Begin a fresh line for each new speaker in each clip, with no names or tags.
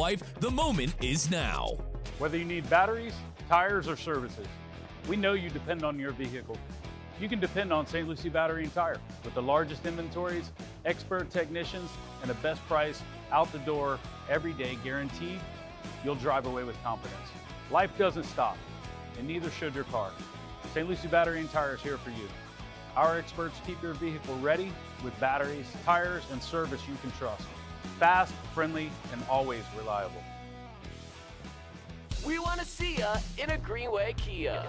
life, the moment is now.
Whether you need batteries, tires, or services, we know you depend on your vehicle. You can depend on St. Lucie Battery and Tire with the largest inventories, expert technicians, and the best price out the door every day guaranteed. You'll drive away with confidence. Life doesn't stop, and neither should your car. St. Lucie Battery and Tire is here for you. Our experts keep your vehicle ready with batteries, tires, and service you can trust. Fast, friendly, and always reliable.
We want to see ya in a Greenway Kia.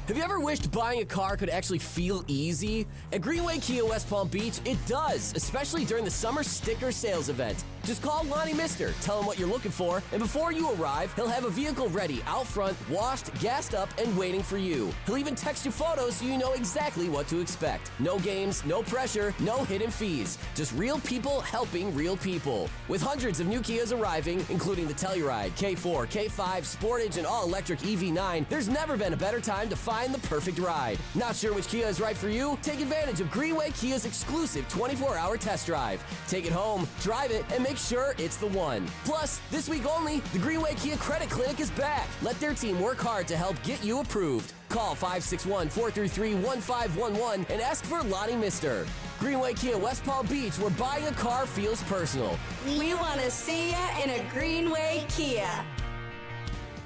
Have you ever wished buying a car could actually feel easy? At Greenway Kia West Palm Beach, it does, especially during the summer sticker sales event. Just call Lonnie Mister, tell him what you're looking for, and before you arrive, he'll have a vehicle ready out front, washed, gassed up, and waiting for you. He'll even text you photos so you know exactly what to expect. No games, no pressure, no hidden fees. Just real people helping real people. With hundreds of new Kias arriving, including the Telluride, K4, K5, Sportage, and all-electric EV9, there's never been a better time to find the perfect ride. Not sure which Kia is right for you? Take advantage of Greenway Kia's exclusive 24-hour test drive. Take it home, drive it, and make sure it's the one. Plus, this week only, the Greenway Kia Credit Clinic is back. Let their team work hard to help get you approved. Call 561-433-1511 and ask for Lonnie Mister. Greenway Kia West Palm Beach, where buying a car feels personal.
We want to see ya in a Greenway Kia.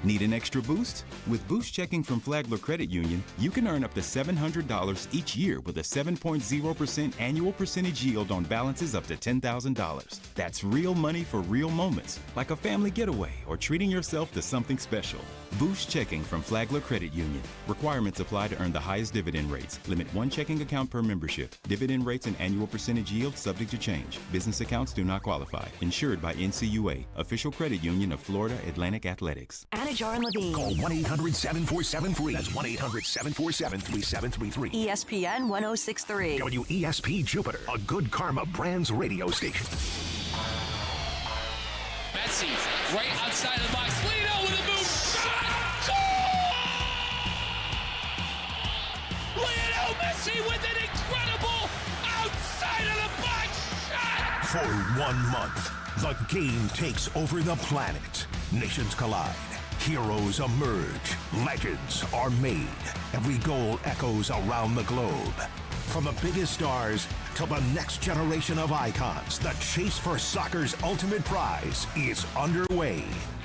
Need an extra boost? With Boost Checking from Flagler Credit Union, you can earn up to $700 each year with a 7.0% annual percentage yield on balances up to $10,000. That's real money for real moments, like a family getaway or treating yourself to something special. Boost Checking from Flagler Credit Union. Requirements apply to earn the highest dividend rates. Limit one checking account per membership. Dividend rates and annual percentage yield subject to change. Business accounts do not qualify. Insured by NCUA, official credit union of Florida Atlantic Athletics.
John Levine.
Call 1-800-7473. That's 1-800-747-3733.
ESPN 1063.
WESP Jupiter, a Good Karma Brands radio station.
Messi, right outside of the box. Lino with a move. Shot! Lionel Messi with an incredible outside of the box shot!
For 1 month, the game takes over the planet. Nations collide. Heroes emerge, legends are made, every goal echoes around the globe. From the biggest stars to the next generation of icons, the chase for soccer's ultimate prize is underway.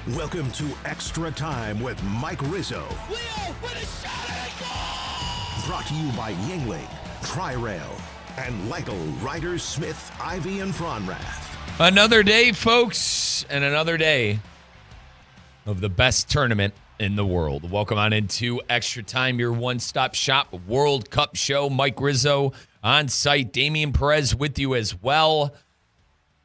Welcome to Extra Time with Mike Rizzo.
Leo with a shot and a goal!
Brought to you by Yingling, Tri-Rail, and Lytle, Ryder, Smith, Ivy, and Fronrath.
Another day, folks, and another day of the best tournament in the world. Welcome on into Extra Time, your one-stop shop World Cup show. Mike Rizzo on site. Damian Perez with you as well.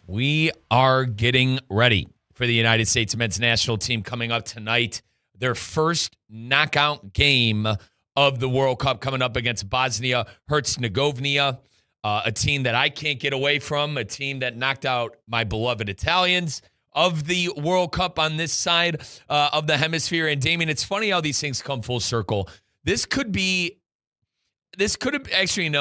We are getting ready for the United States men's national team coming up tonight. Their first knockout game of the World Cup coming up against Bosnia-Herzegovina, a team that I can't get away from, a team that knocked out my beloved Italians of the World Cup on this side of the hemisphere. And Damien, it's funny how these things come full circle. This could have actually,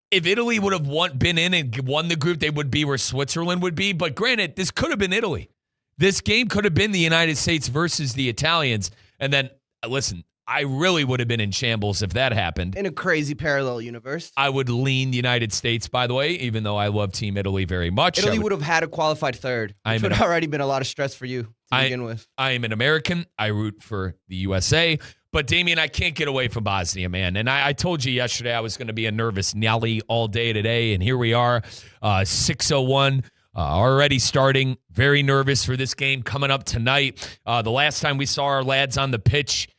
if Italy would have been in and won the group, they would be where Switzerland would be. But granted, this could have been Italy. This game could have been the United States versus the Italians. And then, listen, I really would have been in shambles if that happened.
In a crazy parallel universe.
I would lean the United States, by the way, even though I love Team Italy very much.
Italy would have had a qualified third, which would have already been a lot of stress for you to begin with.
I am an American. I root for the USA. But, Damien, I can't get away from Bosnia, man. And I told you yesterday I was going to be a nervous Nelly all day today, and here we are, 6:01. Already starting. Very nervous for this game coming up tonight. The last time we saw our lads on the pitch,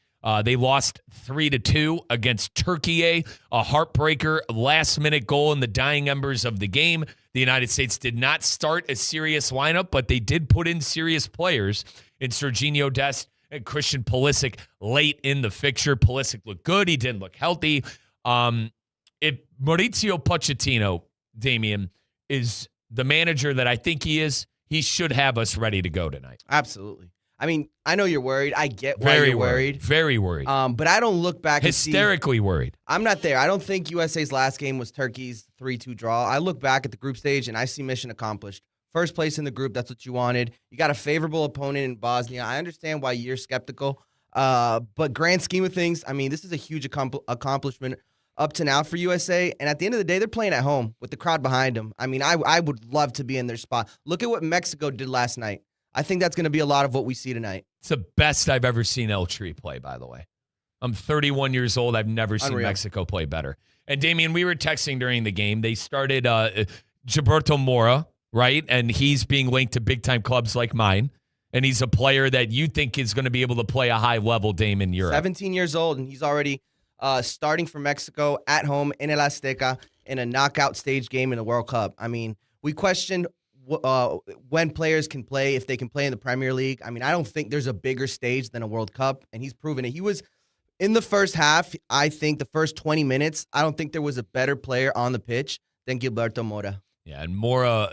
they lost 3-2 against Turkey, a heartbreaker, last-minute goal in the dying embers of the game. The United States did not start a serious lineup, but they did put in serious players in Sergiño Dest and Christian Pulisic late in the fixture. Pulisic looked good. He didn't look healthy. If Mauricio Pochettino, Damien, is the manager that I think he is, he should have us ready to go tonight.
Absolutely. I mean, I know you're worried. I get why you're worried.
Very worried.
But I don't look back
hysterically worried.
I'm not there. I don't think USA's last game was Turkey's 3-2 draw. I look back at the group stage, and I see mission accomplished First place in the group, that's what you wanted. You got a favorable opponent in Bosnia. I understand why you're skeptical. But grand scheme of things, I mean, this is a huge accomplishment up to now for USA. And at the end of the day, they're playing at home with the crowd behind them. I mean, I would love to be in their spot. Look at what Mexico did last night. I think that's going to be a lot of what we see tonight.
It's the best I've ever seen El Tri play, by the way. I'm 31 years old. I've never seen Mexico play better. And, Damian, we were texting during the game. They started Gilberto Mora, right? And he's being linked to big-time clubs like mine. And he's a player that you think is going to be able to play a high level, Dame, in Europe.
17 years old, and he's already starting for Mexico at home in El Azteca in a knockout stage game in the World Cup. I mean, we questioned when players can play, if they can play in the Premier League. I mean, I don't think there's a bigger stage than a World Cup, and he's proven it. He was in the first half, I think the first 20 minutes, I don't think there was a better player on the pitch than Gilberto Mora.
Yeah, and Mora,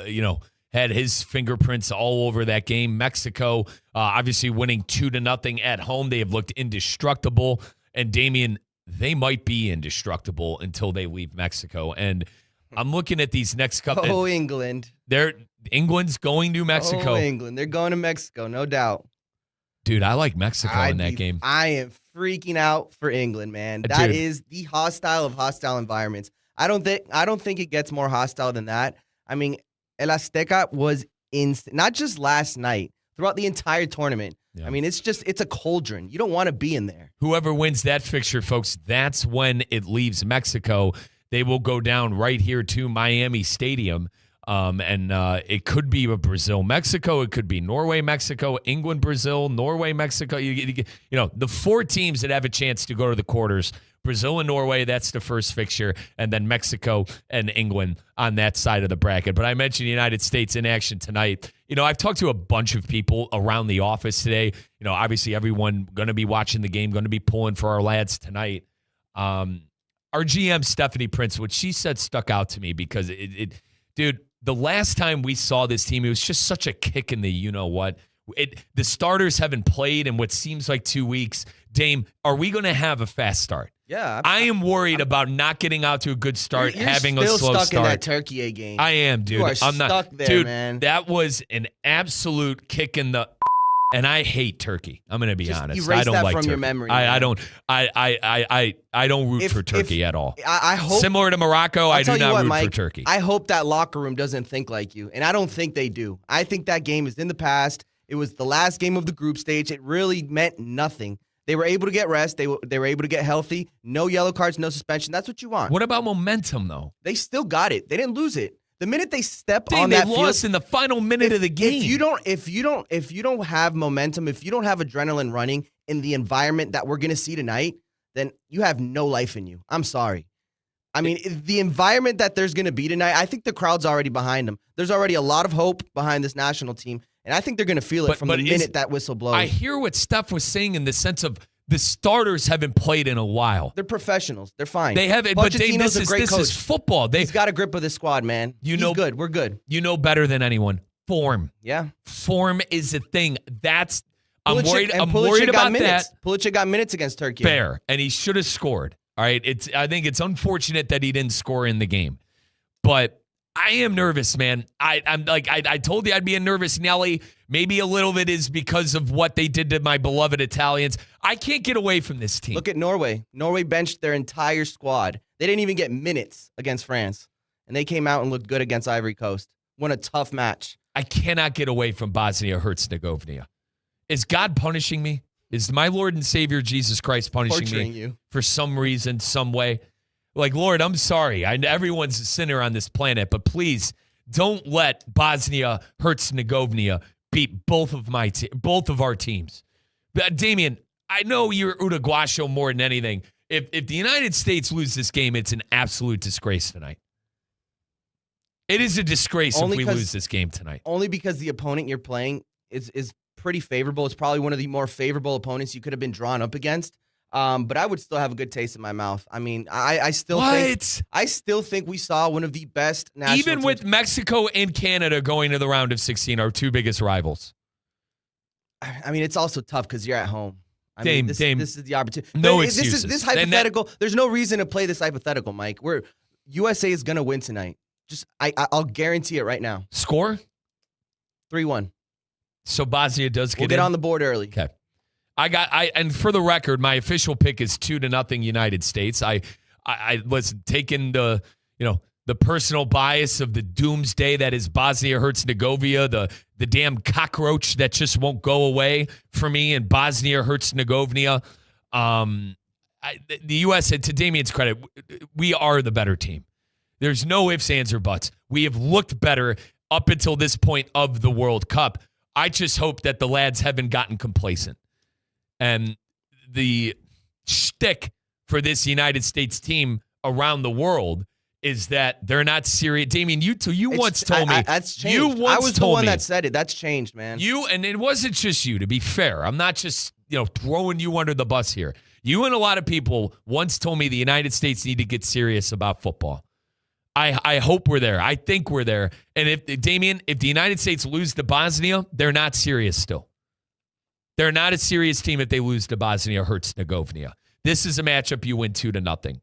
had his fingerprints all over that game. Mexico, obviously winning 2-0 at home. They have looked indestructible. And Damian, they might be indestructible until they leave Mexico. And I'm looking at these next couple.
Oh, England.
England's going to Mexico.
Oh, England. They're going to Mexico, no doubt.
Dude, I like Mexico in that game.
I am freaking out for England, man. That is the hostile of hostile environments. I don't think it gets more hostile than that. I mean, El Azteca was not just last night, throughout the entire tournament. Yeah. I mean, it's a cauldron. You don't want to be in there.
Whoever wins that fixture, folks, that's when it leaves Mexico. They will go down right here to Miami Stadium. And it could be a Brazil, Mexico. It could be Norway, Mexico, England, Brazil, Norway, Mexico. The 4 teams that have a chance to go to the quarters. Brazil and Norway, that's the first fixture, and then Mexico and England on that side of the bracket. But I mentioned the United States in action tonight. I've talked to a bunch of people around the office today. Obviously everyone going to be watching the game, going to be pulling for our lads tonight. Our GM, Stephanie Prince, what she said stuck out to me because, dude, the last time we saw this team, it was just such a kick in the you-know-what. The starters haven't played in what seems like 2 weeks. Dame, are we going to have a fast start?
Yeah.
I am worried about not getting out to a good start, having a slow start.
You're still stuck in that Turkey game.
I am, dude.
You are
I'm
stuck there,
dude,
man.
That was an absolute kick in the and I hate Turkey. I'm going to be honest.
Erase
I don't
that
like
from
Turkey.
your memory.
I don't root for Turkey at all.
I hope,
similar to Morocco, I do not root for Turkey.
I hope that locker room doesn't think like you, and I don't think they do. I think that game is in the past. It was the last game of the group stage. It really meant nothing. They were able to get rest. They were able to get healthy. No yellow cards, no suspension. That's what you want.
What about momentum, though?
They still got it. They didn't lose it. The minute they step on that field,
they lost in the final minute of the game.
If you don't have momentum, if you don't have adrenaline running in the environment that we're going to see tonight, then you have no life in you. I'm sorry. I mean, the environment that there's going to be tonight, I think the crowd's already behind them. There's already a lot of hope behind this national team, and I think they're going to feel it from the minute that whistle blows.
I hear what Steph was saying in the sense of the starters haven't played in a while.
They're professionals. They're fine.
They haven't, but Dave, this is football.
He's got a grip of this squad, man. He's good. We're good.
You know better than anyone. Form.
Yeah.
Form is a thing. I'm worried about
that. Pulisic got minutes against Turkey.
Fair. And he should have scored. All right. I think it's unfortunate that he didn't score in the game. But I am nervous, man. I told you I'd be a nervous Nelly. Maybe a little bit is because of what they did to my beloved Italians. I can't get away from this team.
Look at Norway. Norway benched their entire squad. They didn't even get minutes against France. And they came out and looked good against Ivory Coast. Won a tough match.
I cannot get away from Bosnia-Herzegovina. Is God punishing me? Is my Lord and Savior Jesus Christ punishing me for some reason, some way? Like, Lord, I'm sorry. Everyone's a sinner on this planet, but please don't let Bosnia-Herzegovina beat both of our teams. Damian, I know you're Uruguayo more than anything. If the United States lose this game, it's an absolute disgrace tonight. It is a disgrace if we lose this game tonight.
Only because the opponent you're playing is pretty favorable. It's probably one of the more favorable opponents you could have been drawn up against. But I would still have a good taste in my mouth. I mean, I still think we saw one of the best national
even with
teams.
Mexico and Canada going to the round of 16, our two biggest rivals.
I mean, it's also tough because you're at home. This is the opportunity.
No excuses.
This hypothetical. There's no reason to play this hypothetical, Mike. USA is gonna win tonight. I'll guarantee it right now.
Score?
3-1.
So Bosnia does get
We'll get
in?
on the board early.
Okay. And for the record, my official pick is 2-0 United States. I was taking the personal bias of the doomsday that is Bosnia-Herzegovina, the damn cockroach that just won't go away for me in Bosnia-Herzegovina. The U.S., to Damien's credit, we are the better team. There's no ifs, ands, or buts. We have looked better up until this point of the World Cup. I just hope that the lads haven't gotten complacent. And the shtick for this United States team around the world is that they're not serious. Damien, you once told me.
That's changed.
You once
I was the
told
one
me,
that said it. That's changed, man.
And it wasn't just you, to be fair. I'm not just throwing you under the bus here. You and a lot of people once told me the United States need to get serious about football. I hope we're there. I think we're there. And if the United States lose to Bosnia, they're not serious still. They're not a serious team if they lose to Bosnia-Herzegovina. This is a matchup you win 2-0.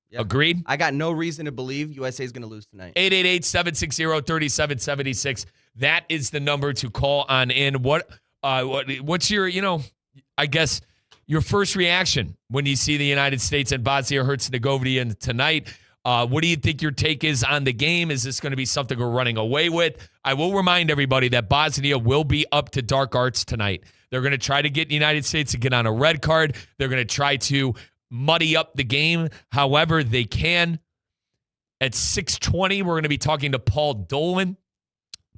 Yep. Agreed?
I got no reason to believe USA is going to lose tonight.
888-760-3776. That is the number to call on in. What's your, I guess, your first reaction when you see the United States and Bosnia-Herzegovina tonight? What do you think your take is on the game? Is this going to be something we're running away with? I will remind everybody that Bosnia will be up to dark arts tonight. They're going to try to get the United States to get on a red card. They're going to try to muddy up the game however they can. At 6:20, we're going to be talking to Paul Dolan.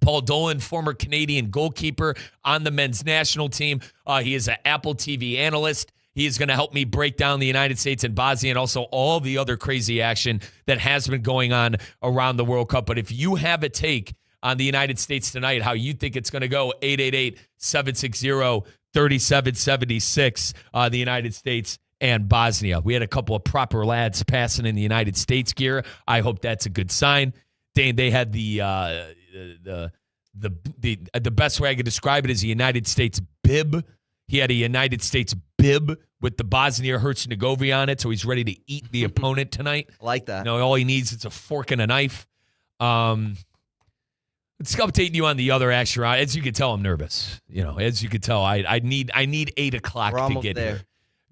Paul Dolan, former Canadian goalkeeper on the men's national team. He is an Apple TV analyst. He is going to help me break down the United States and Bosnia and also all the other crazy action that has been going on around the World Cup. But if you have a take on the United States tonight, how you think it's going to go, 888-760-3776, the United States and Bosnia. We had a couple of proper lads passing in the United States gear. I hope that's a good sign. They had the best way I could describe it is a United States bib. He had a United States bib with the Bosnia-Herzegovina on it, so he's ready to eat the opponent tonight.
I like that.
All he needs is a fork and a knife. Let's update you on the other action. As you can tell, I'm nervous. As you can tell, I need 8 o'clock to get here.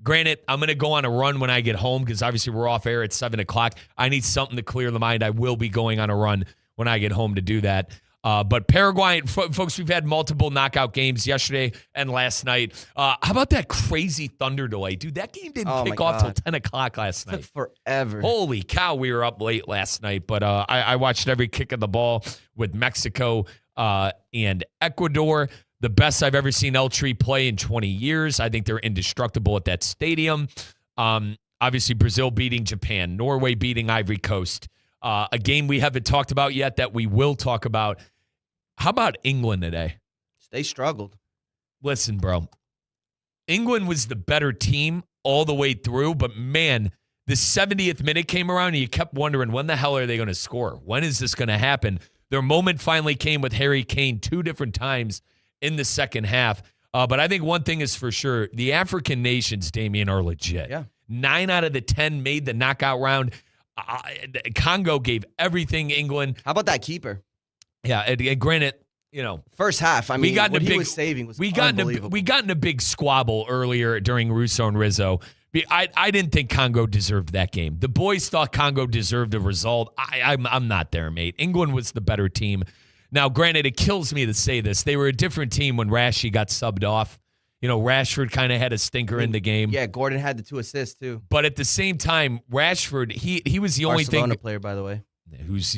Granted, I'm going to go on a run when I get home because obviously we're off air at 7 o'clock. I need something to clear the mind. I will be going on a run when I get home to do that. But Paraguay, folks, we've had multiple knockout games yesterday and last night. How about that crazy thunder delay? Dude, that game didn't kick off till 10 o'clock last night.
It took forever.
Holy cow, we were up late last night. But I watched every kick of the ball with Mexico and Ecuador. The best I've ever seen El Tri play in 20 years. I think they're indestructible at that stadium. Obviously, Brazil beating Japan. Norway beating Ivory Coast. A game we haven't talked about yet that we will talk about. How about England today?
They struggled.
Listen, bro. England was the better team all the way through, but man, the 70th minute came around and you kept wondering, when the hell are they going to score? When is this going to happen? Their moment finally came with Harry Kane 2 different times in the second half. But I think one thing is for sure, the African nations, Damien, are legit.
Yeah.
9 out of the 10 made the knockout round. Congo gave everything England.
How about that keeper?
Yeah, and granted,
first half. I mean, what he was saving was unbelievable.
We got in a big squabble earlier during Russo and Rizzo. I didn't think Congo deserved that game. The boys thought Congo deserved a result. I'm not there, mate. England was the better team. Now, granted, it kills me to say this. They were a different team when Rashi got subbed off. Rashford kind of had a stinker in the game.
Yeah, Gordon had the 2 assists too.
But at the same time, Rashford, he was the only thing.
Barcelona player, by the way.
Who's,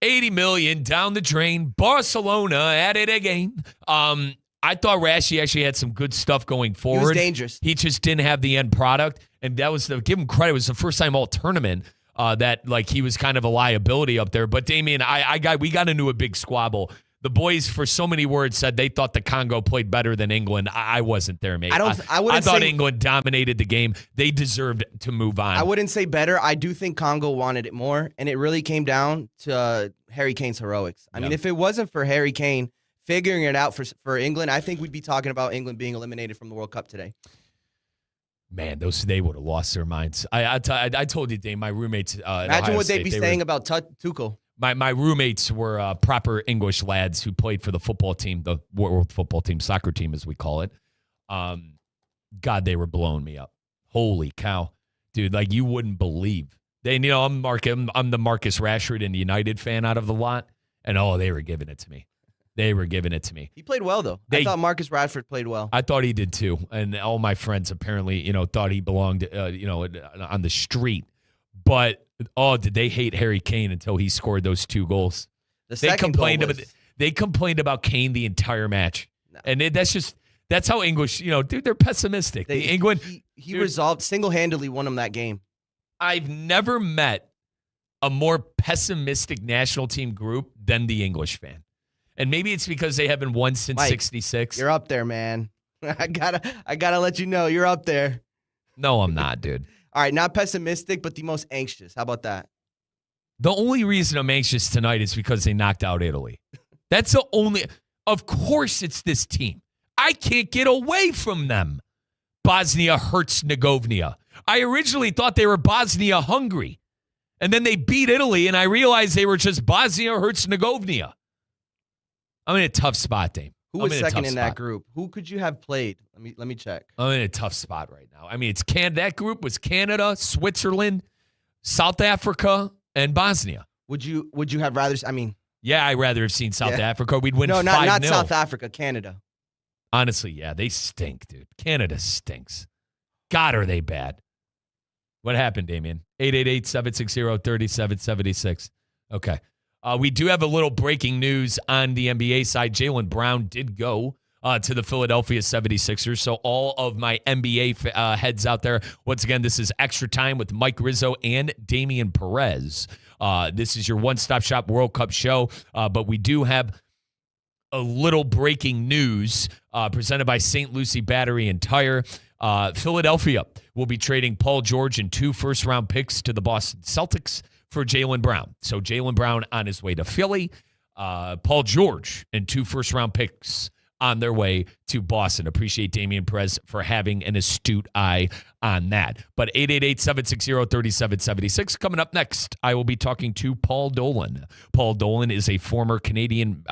$80 million down the drain. Barcelona at it again. I thought Rashi actually had some good stuff going forward.
He was dangerous.
He just didn't have the end product. And that was, give him credit, it was the first time all tournament that he was kind of a liability up there. But Damien, we got into a big squabble. The boys, for so many words, said they thought the Congo played better than England. I wasn't there, mate. I thought England dominated the game. They deserved to move on.
I wouldn't say better. I do think Congo wanted it more, and it really came down to Harry Kane's heroics. I mean, if it wasn't for Harry Kane figuring it out for England, I think we'd be talking about England being eliminated from the World Cup today.
Man, they would have lost their minds. I told you, Dave, my roommates.
Imagine what they'd be saying about Tuchel.
My roommates were proper English lads who played for the football team, the world football team, soccer team as we call it. God, they were blowing me up. Holy cow. Dude, like you wouldn't believe. I'm the Marcus Rashford and United fan out of the lot. And, they were giving it to me. He
played well, though. I thought Marcus Rashford played well.
I thought he did, too. And all my friends apparently, thought he belonged, on the street. But, did they hate Harry Kane until he scored those 2 goals. They complained about Kane the entire match. No. And that's how English, dude, they're pessimistic.
He resolved, single-handedly won him that game.
I've never met a more pessimistic national team group than the English fan. And maybe it's because they haven't won since
Mike,
66.
You're up there, man. I gotta let you know you're up there.
No, I'm not, dude.
All right, not pessimistic, but the most anxious. How about that?
The only reason I'm anxious tonight is because they knocked out Italy. That's the only. Of course, it's this team. I can't get away from them. Bosnia-Herzegovina. I originally thought they were Bosnia-Hungary. And then they beat Italy, and I realized they were just Bosnia-Herzegovina. I'm in a tough spot, Dame.
Who was second in that group? Who could you have played? Let me check.
I'm in a tough spot right now. I mean, that group was Canada, Switzerland, South Africa, and Bosnia.
Would you have rather?
Yeah, I'd rather have seen South Africa. We'd win 5-0.
No, not South Africa. Canada.
Honestly, yeah, they stink, dude. Canada stinks. God, are they bad? What happened, Damien? 888-760-3776. Okay. We do have a little breaking news on the NBA side. Jaylen Brown did go to the Philadelphia 76ers. So all of my NBA heads out there, once again, this is Extra Time with Mike Rizzo and Damian Perez. This is your one-stop shop World Cup show. But we do have a little breaking news presented by St. Lucie Battery and Tire. Philadelphia will be trading Paul George and 2 first-round picks to the Boston Celtics for Jaylen Brown. So Jaylen Brown on his way to Philly. Paul George and 2 first-round picks on their way to Boston. Appreciate Damian Perez for having an astute eye on that. But 888-760-3776. Coming up next, I will be talking to Paul Dolan. Paul Dolan is a former Canadian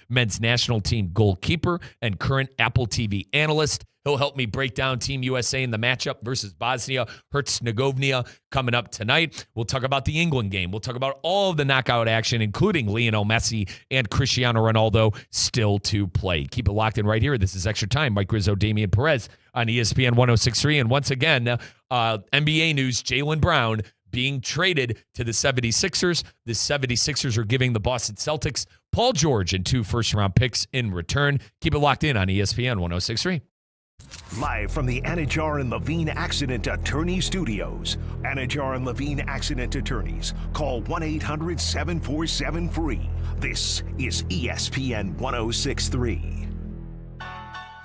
men's national team goalkeeper and current Apple TV analyst. He'll help me break down Team USA in the matchup versus Bosnia-Herzegovina coming up tonight. We'll talk about the England game. We'll talk about all of the knockout action, including Lionel Messi and Cristiano Ronaldo still to play. Keep it locked in right here. This is Extra Time. Mike Rizzo, Damian Perez on ESPN 106.3. And once again, NBA news, Jaylen Brown being traded to the 76ers. The 76ers are giving the Boston Celtics Paul George and 2 first-round picks in return. Keep it locked in on ESPN 106.3.
Live from the Anajar and Levine Accident Attorney Studios. Anajar and Levine Accident Attorneys. Call 1-800-747-FREE. This is ESPN 106.3.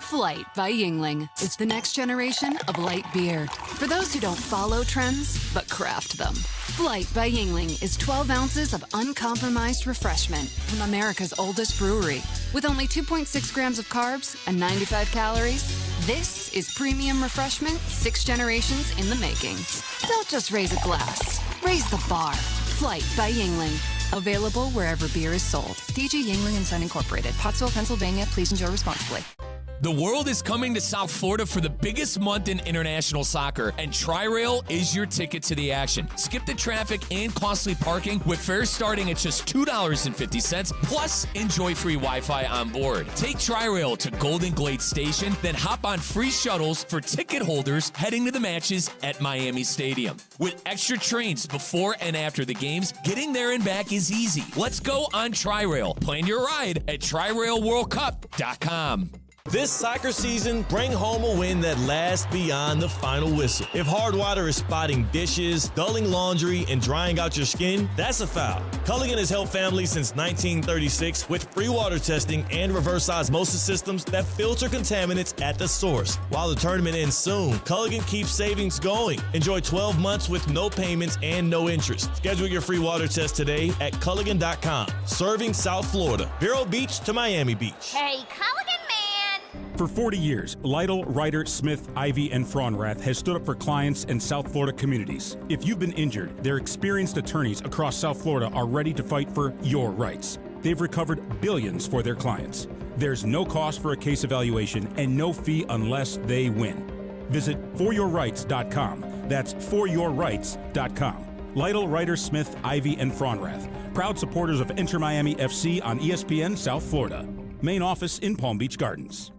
Flight by Yingling is the next generation of light beer. For those who don't follow trends, but craft them. Flight by Yingling is 12 ounces of uncompromised refreshment from America's oldest brewery. With only 2.6 grams of carbs and 95 calories, this is premium refreshment 6 generations in the making. Don't just raise a glass, raise the bar. Flight by Yingling. Available wherever beer is sold. DG Yingling & Son Incorporated, Pottsville, Pennsylvania. Please enjoy responsibly.
The world is coming to South Florida for the biggest month in international soccer, and Tri-Rail is your ticket to the action. Skip the traffic and costly parking with fares starting at just $2.50, plus enjoy free Wi-Fi on board. Take Tri-Rail to Golden Glade Station, then hop on free shuttles for ticket holders heading to the matches at Miami Stadium. With extra trains before and after the games, getting there and back is easy. Let's go on Tri-Rail. Plan your ride at TriRailWorldCup.com.
This soccer season, bring home a win that lasts beyond the final whistle. If hard water is spotting dishes, dulling laundry, and drying out your skin, that's a foul. Culligan has helped families since 1936 with free water testing and reverse osmosis systems that filter contaminants at the source. While the tournament ends soon, Culligan keeps savings going. Enjoy 12 months with no payments and no interest. Schedule your free water test today at Culligan.com. Serving South Florida, Vero Beach to Miami Beach.
Hey, Culligan man! For 40 years, Lytle, Ryder, Smith, Ivy, and Fraunrath has stood up for clients in South Florida communities. If you've been injured, their experienced attorneys across South Florida are ready to fight for your rights. They've recovered billions for their clients. There's no cost for a case evaluation and no fee unless they win. Visit foryourrights.com. That's foryourrights.com. Lytle, Ryder, Smith, Ivy, and Fraunrath. Proud supporters of Inter Miami FC on ESPN South Florida. Main office in Palm Beach Gardens.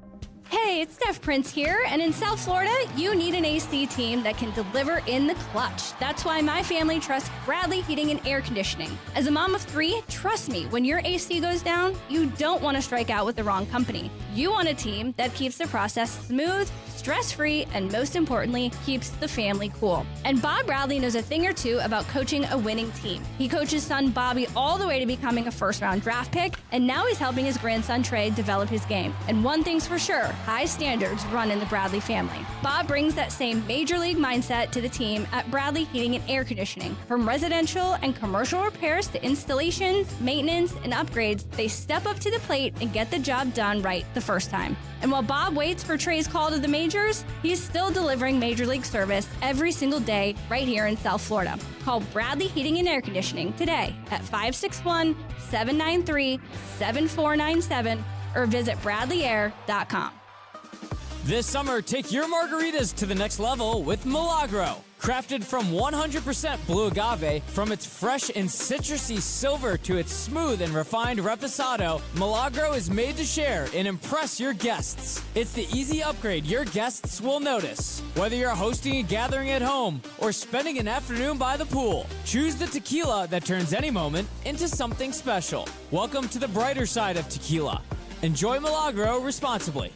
Hey, it's Steph Prince here, and in South Florida, you need an AC team that can deliver in the clutch. That's why my family trusts Bradley Heating and Air Conditioning. As a mom of 3, trust me, when your AC goes down, you don't want to strike out with the wrong company. You want a team that keeps the process smooth, stress-free, and most importantly, keeps the family cool. And Bob Bradley knows a thing or two about coaching a winning team. He coached his son Bobby all the way to becoming a first-round draft pick, and now he's helping his grandson Trey develop his game. And one thing's for sure, high standards run in the Bradley family. Bob brings that same major league mindset to the team at Bradley Heating and Air Conditioning. From residential and commercial repairs to installations, maintenance, and upgrades, they step up to the plate and get the job done right the first time. And while Bob waits for Trey's call to the majors, he's still delivering major league service every single day right here in South Florida. Call Bradley Heating and Air Conditioning today at 561-793-7497 or visit bradleyair.com.
This summer, take your margaritas to the next level with Milagro. Crafted from 100% blue agave, from its fresh and citrusy silver to its smooth and refined reposado, Milagro is made to share and impress your guests. It's the easy upgrade your guests will notice. Whether you're hosting a gathering at home or spending an afternoon by the pool, choose the tequila that turns any moment into something special. Welcome to the brighter side of tequila. Enjoy Milagro responsibly.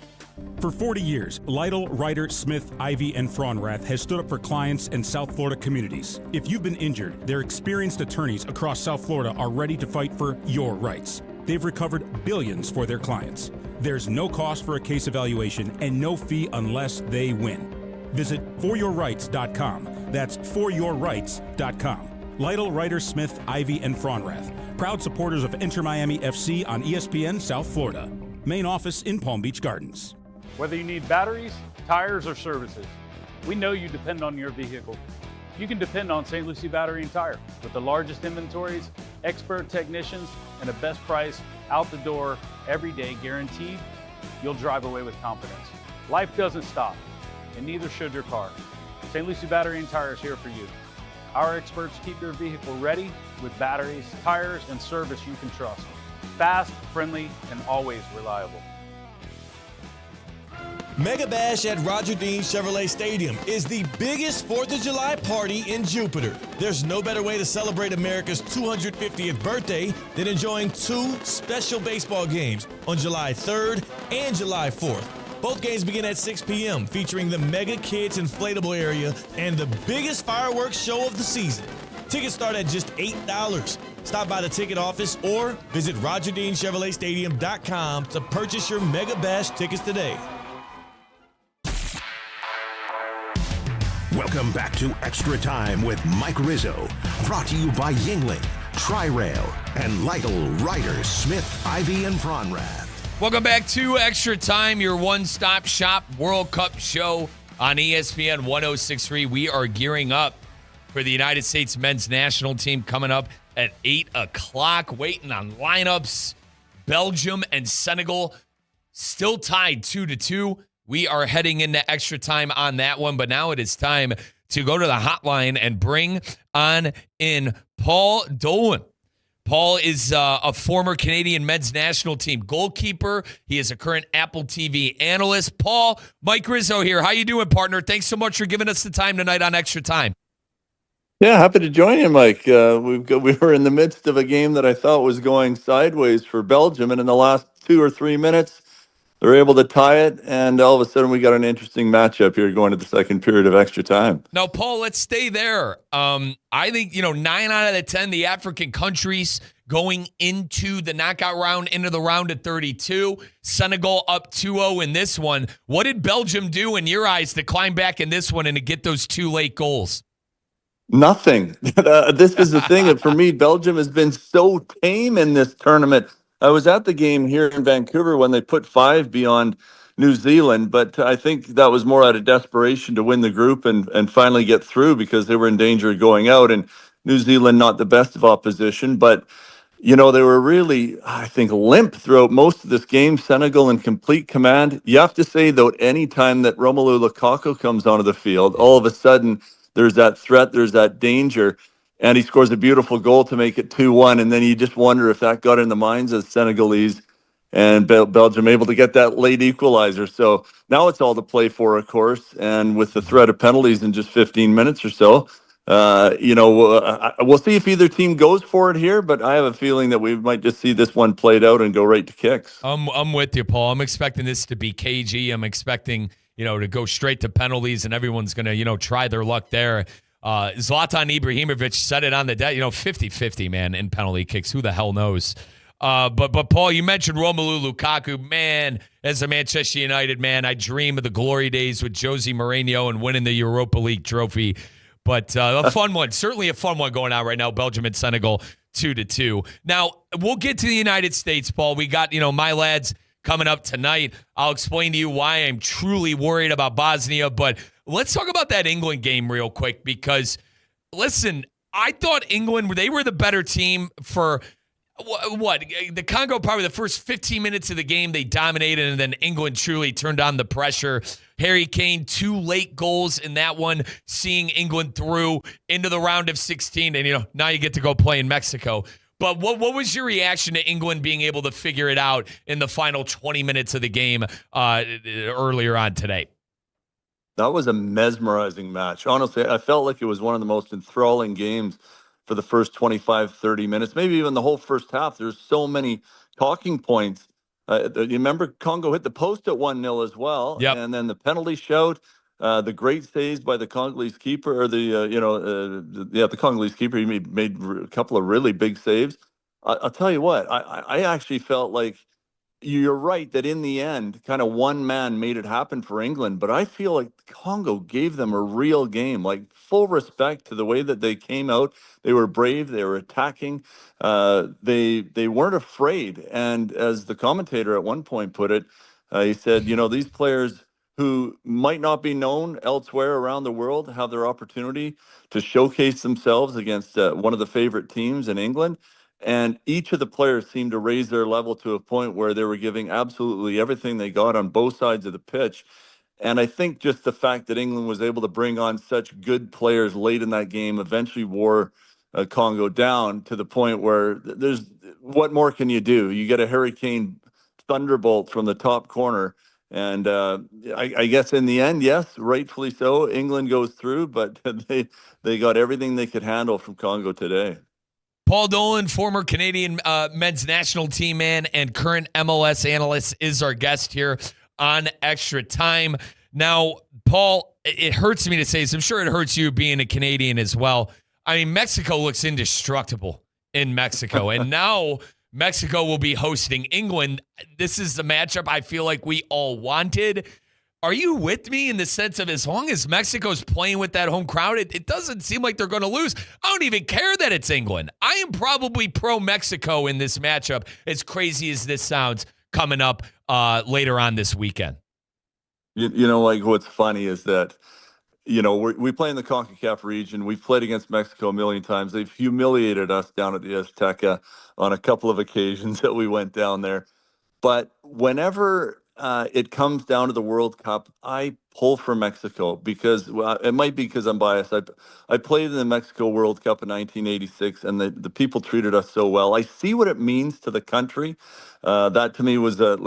For 40 years, Lytle, Ryder, Smith, Ivy, and Fraunrath has stood up for clients in South Florida communities. If you've been injured, their experienced attorneys across South Florida are ready to fight for your rights. They've recovered billions for their clients. There's no cost for a case evaluation and no fee unless they win. Visit foryourrights.com. That's foryourrights.com. Lytle, Ryder, Smith, Ivy, and Fraunrath. Proud supporters of Inter Miami FC on ESPN South Florida. Main office in Palm Beach Gardens.
Whether you need batteries, tires, or services, we know you depend on your vehicle. You can depend on St. Lucie Battery and Tire with the largest inventories, expert technicians, and a best price out the door every day guaranteed. You'll drive away with confidence. Life doesn't stop, and neither should your car. St. Lucie Battery and Tire is here for you. Our experts keep your vehicle ready with batteries, tires, and service you can trust. Fast, friendly, and always reliable.
Mega Bash at Roger Dean Chevrolet Stadium is the biggest 4th of July party in Jupiter. There's no better way to celebrate America's 250th birthday than enjoying 2 special baseball games on July 3rd and July 4th. Both games begin at 6 p.m., featuring the Mega Kids Inflatable Area and the biggest fireworks show of the season. Tickets start at just $8. Stop by the ticket office or visit RogerDeanChevroletStadium.com to purchase your Mega Bash tickets today.
Welcome back to Extra Time with Mike Rizzo. Brought to you by Yingling, Tri-Rail, and Lytle, Ryder, Smith, Ivy, and Fraunrath.
Welcome back to Extra Time, your one-stop shop World Cup show on ESPN 106.3. We are gearing up for the United States men's national team coming up at 8 o'clock, waiting on lineups. Belgium and Senegal still tied 2-2. We are heading into extra time on that one, but now it is time to go to the hotline and bring on in Paul Dolan. Paul is a former Canadian men's national team goalkeeper. He is a current Apple TV analyst. Paul, Mike Rizzo here. How you doing, partner? Thanks so much for giving us the time tonight on Extra Time.
Yeah, happy to join you, Mike. We were in the midst of a game that I thought was going sideways for Belgium, and in the last 2 or 3 minutes, they're able to tie it, and all of a sudden we got an interesting matchup here going to the second period of extra time.
Now, Paul, let's stay there. I think, 9 out of the 10, the African countries going into the knockout round, into the round of 32. Senegal up 2-0 in this one. What did Belgium do in your eyes to climb back in this one and to get those 2 late goals?
Nothing. This is the thing. For me, Belgium has been so tame in this tournament. I was at the game here in Vancouver when they put 5 beyond New Zealand, but I think that was more out of desperation to win the group and finally get through because they were in danger of going out. And New Zealand, not the best of opposition, but they were really, I think, limp throughout most of this game. Senegal in complete command. You have to say, though, any time that Romelu Lukaku comes onto the field, all of a sudden there's that threat, there's that danger, and he scores a beautiful goal to make it 2-1. And then you just wonder if that got in the minds of Senegalese and Belgium able to get that late equalizer. So now it's all to play for, of course, and with the threat of penalties in just 15 minutes or so. We'll see if either team goes for it here, but I have a feeling that we might just see this one played out and go right to kicks.
I'm with you, Paul. I'm expecting this to be cagey. I'm expecting, to go straight to penalties, and everyone's going to, try their luck there. Zlatan Ibrahimovic said it on the day, 50-50, man, in penalty kicks. Who the hell knows? But Paul, you mentioned Romelu Lukaku. Man, as a Manchester United man, I dream of the glory days with Jose Mourinho and winning the Europa League trophy. But a fun one, certainly a fun one going on right now. Belgium and Senegal 2-2. Now, we'll get to the United States, Paul. We got, my lads coming up tonight. I'll explain to you why I'm truly worried about Bosnia. But let's talk about that England game real quick because, listen, I thought England, they were the better team for what? The Congo, probably the first 15 minutes of the game, they dominated, and then England truly turned on the pressure. Harry Kane, 2 late goals in that one, seeing England through into the round of 16. And, now you get to go play in Mexico. But what was your reaction to England being able to figure it out in the final 20 minutes of the game earlier on today?
That was a mesmerizing match. Honestly, I felt like it was one of the most enthralling games for the first 25, 30 minutes, maybe even the whole first half. There's so many talking points. You remember Congo hit the post at 1-0 as well.
Yep.
And then the penalty shout, the great saves by the Congolese keeper, or the Congolese keeper. He made a couple of really big saves. I'll tell you what, I actually felt like you're right that in the end, kind of one man made it happen for England, but I feel like Congo gave them a real game, like full respect to the way that they came out. They were brave. They were attacking. They weren't afraid. And as the commentator at one point put it, he said, these players who might not be known elsewhere around the world have their opportunity to showcase themselves against one of the favorite teams in England. And each of the players seemed to raise their level to a point where they were giving absolutely everything they got on both sides of the pitch. And I think just the fact that England was able to bring on such good players late in that game eventually wore Congo down to the point where what more can you do? You get a Harry Kane thunderbolt from the top corner. And I guess in the end, yes, rightfully so, England goes through, but they got everything they could handle from Congo today.
Paul Dolan, former Canadian men's national team man and current MLS analyst, is our guest here on Extra Time. Now, Paul, it hurts me to say this. I'm sure it hurts you being a Canadian as well. I mean, Mexico looks indestructible in Mexico, and now Mexico will be hosting England. This is the matchup I feel like we all wanted. Are you with me in the sense of as long as Mexico's playing with that home crowd, it doesn't seem like they're going to lose? I don't even care that it's England. I am probably pro-Mexico in this matchup, as crazy as this sounds, coming up later on this weekend.
Like what's funny is that, we play in the CONCACAF region. We've played against Mexico a million times. They've humiliated us down at the Azteca on a couple of occasions that we went down there. But whenever it comes down to the World Cup, I pull for Mexico because it might be because I'm biased. I played in the Mexico World Cup in 1986, and the people treated us so well. I see what it means to the country. That to me was a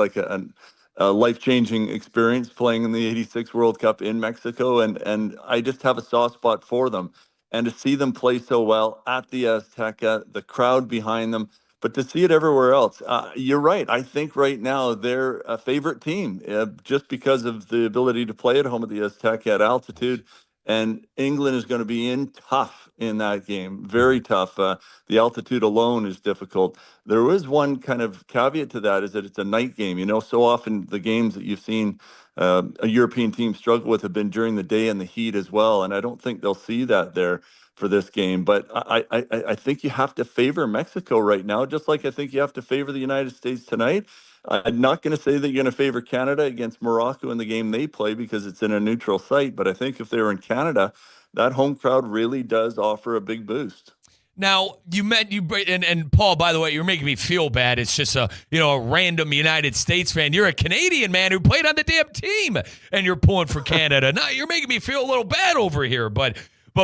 life-changing experience playing in the 86 World Cup in Mexico, and I just have a soft spot for them. And to see them play so well at the Azteca, the crowd behind them, but to see it everywhere else, you're right. I think right now they're a favorite team just because of the ability to play at home at the Azteca at altitude And England is going to be in tough in that game, very tough. The altitude alone is difficult. There is one kind of caveat to that, is that it's a night game. So often the games that you've seen a European team struggle with have been during the day and the heat as well. And I don't think they'll see that there for this game. But I think you have to favor Mexico right now, just like I think you have to favor the United States tonight. I'm not going to say that you're going to favor Canada against Morocco in the game they play because it's in a neutral site. But I think if they were in Canada, that home crowd really does offer a big boost.
Now, and Paul, by the way, you're making me feel bad. It's just a random United States fan. You're a Canadian man who played on the damn team, and you're pulling for Canada. Now, you're making me feel a little bad over here. But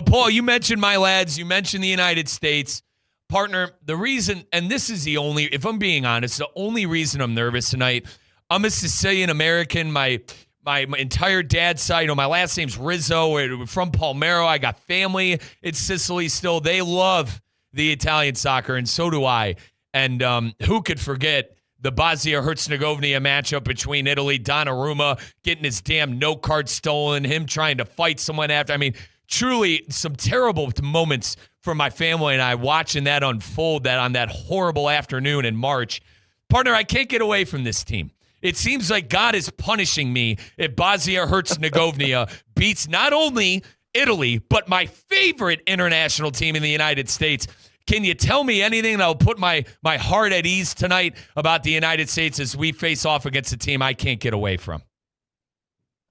Paul, you mentioned my lads. You mentioned the United States. Partner, the reason, and this is the only, if I'm being honest, the only reason I'm nervous tonight, I'm a Sicilian American. My entire dad's side, my last name's Rizzo. We're from Palmero. I got family in Sicily still. They love the Italian soccer, and so do I. And who could forget the Bosnia-Herzegovina matchup between Italy, Donnarumma getting his damn note card stolen, him trying to fight someone after. I mean, truly some terrible moments for my family and I watching that unfold on that horrible afternoon in March. Partner, I can't get away from this team. It seems like God is punishing me if Bosnia-Herzegovina beats not only Italy, but my favorite international team in the United States. Can you tell me anything that'll put my heart at ease tonight about the United States as we face off against a team I can't get away from?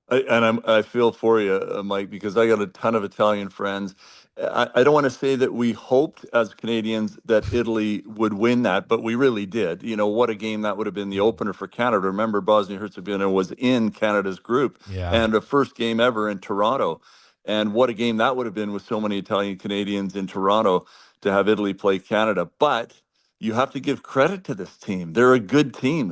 I feel for you, Mike, because I got a ton of Italian friends. I don't want to say that we hoped as Canadians that Italy would win that, but we really did. What a game that would have been, the opener for Canada. Remember, Bosnia-Herzegovina was in Canada's group, and a first game ever in Toronto. And what a game that would have been with so many Italian Canadians in Toronto to have Italy play Canada. But you have to give credit to this team. They're a good team.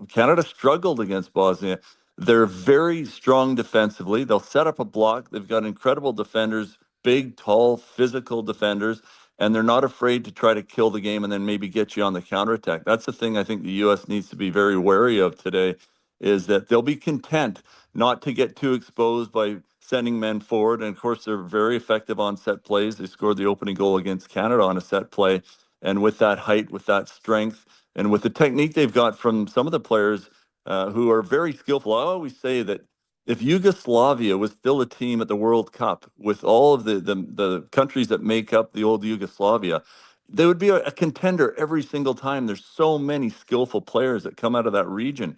Canada struggled against Bosnia. They're very strong defensively. They'll set up a block. They've got incredible defenders, big, tall, physical defenders, and they're not afraid to try to kill the game and then maybe get you on the counterattack. That's the thing I think the U.S. needs to be very wary of today, is that they'll be content not to get too exposed by sending men forward. And, of course, they're very effective on set plays. They scored the opening goal against Canada on a set play. And with that height, with that strength, and with the technique they've got from some of the players who are very skillful. I always say that if Yugoslavia was still a team at the World Cup with all of the countries that make up the old Yugoslavia, they would be a contender every single time. There's so many skillful players that come out of that region.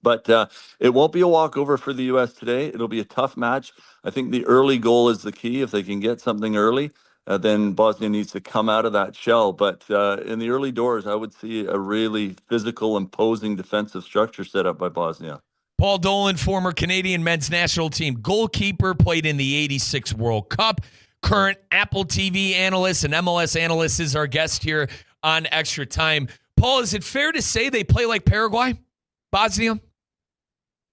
But it won't be a walkover for the U.S. today. It'll be a tough match. I think the early goal is the key. If they can get something early, then Bosnia needs to come out of that shell. But in the early doors, I would see a really physical, imposing defensive structure set up by Bosnia.
Paul Dolan, former Canadian men's national team goalkeeper, played in the '86 World Cup. Current Apple TV analyst and MLS analyst is our guest here on Extra Time. Paul, is it fair to say they play like Paraguay, Bosnia?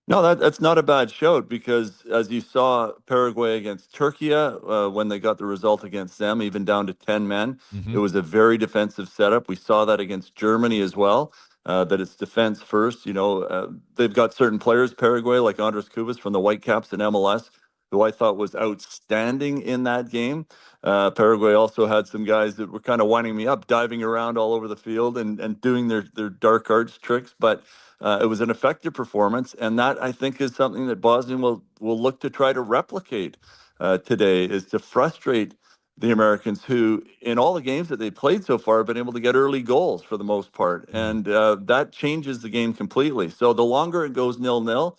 No, that's not a bad shout, because as you saw Paraguay against Turkey, when they got the result against them, even down to 10 men, it was a very defensive setup. We saw that against Germany as well, that it's defense first. They've got certain players, Paraguay, like Andres Cubas from the Whitecaps in MLS, who I thought was outstanding in that game. Paraguay also had some guys that were kind of winding me up, diving around all over the field and doing their dark arts tricks. But it was an effective performance, and that, I think, is something that Bosnia will look to try to replicate today, is to frustrate the Americans, who, in all the games that they played so far, have been able to get early goals for the most part. And that changes the game completely. So the longer it goes 0-0,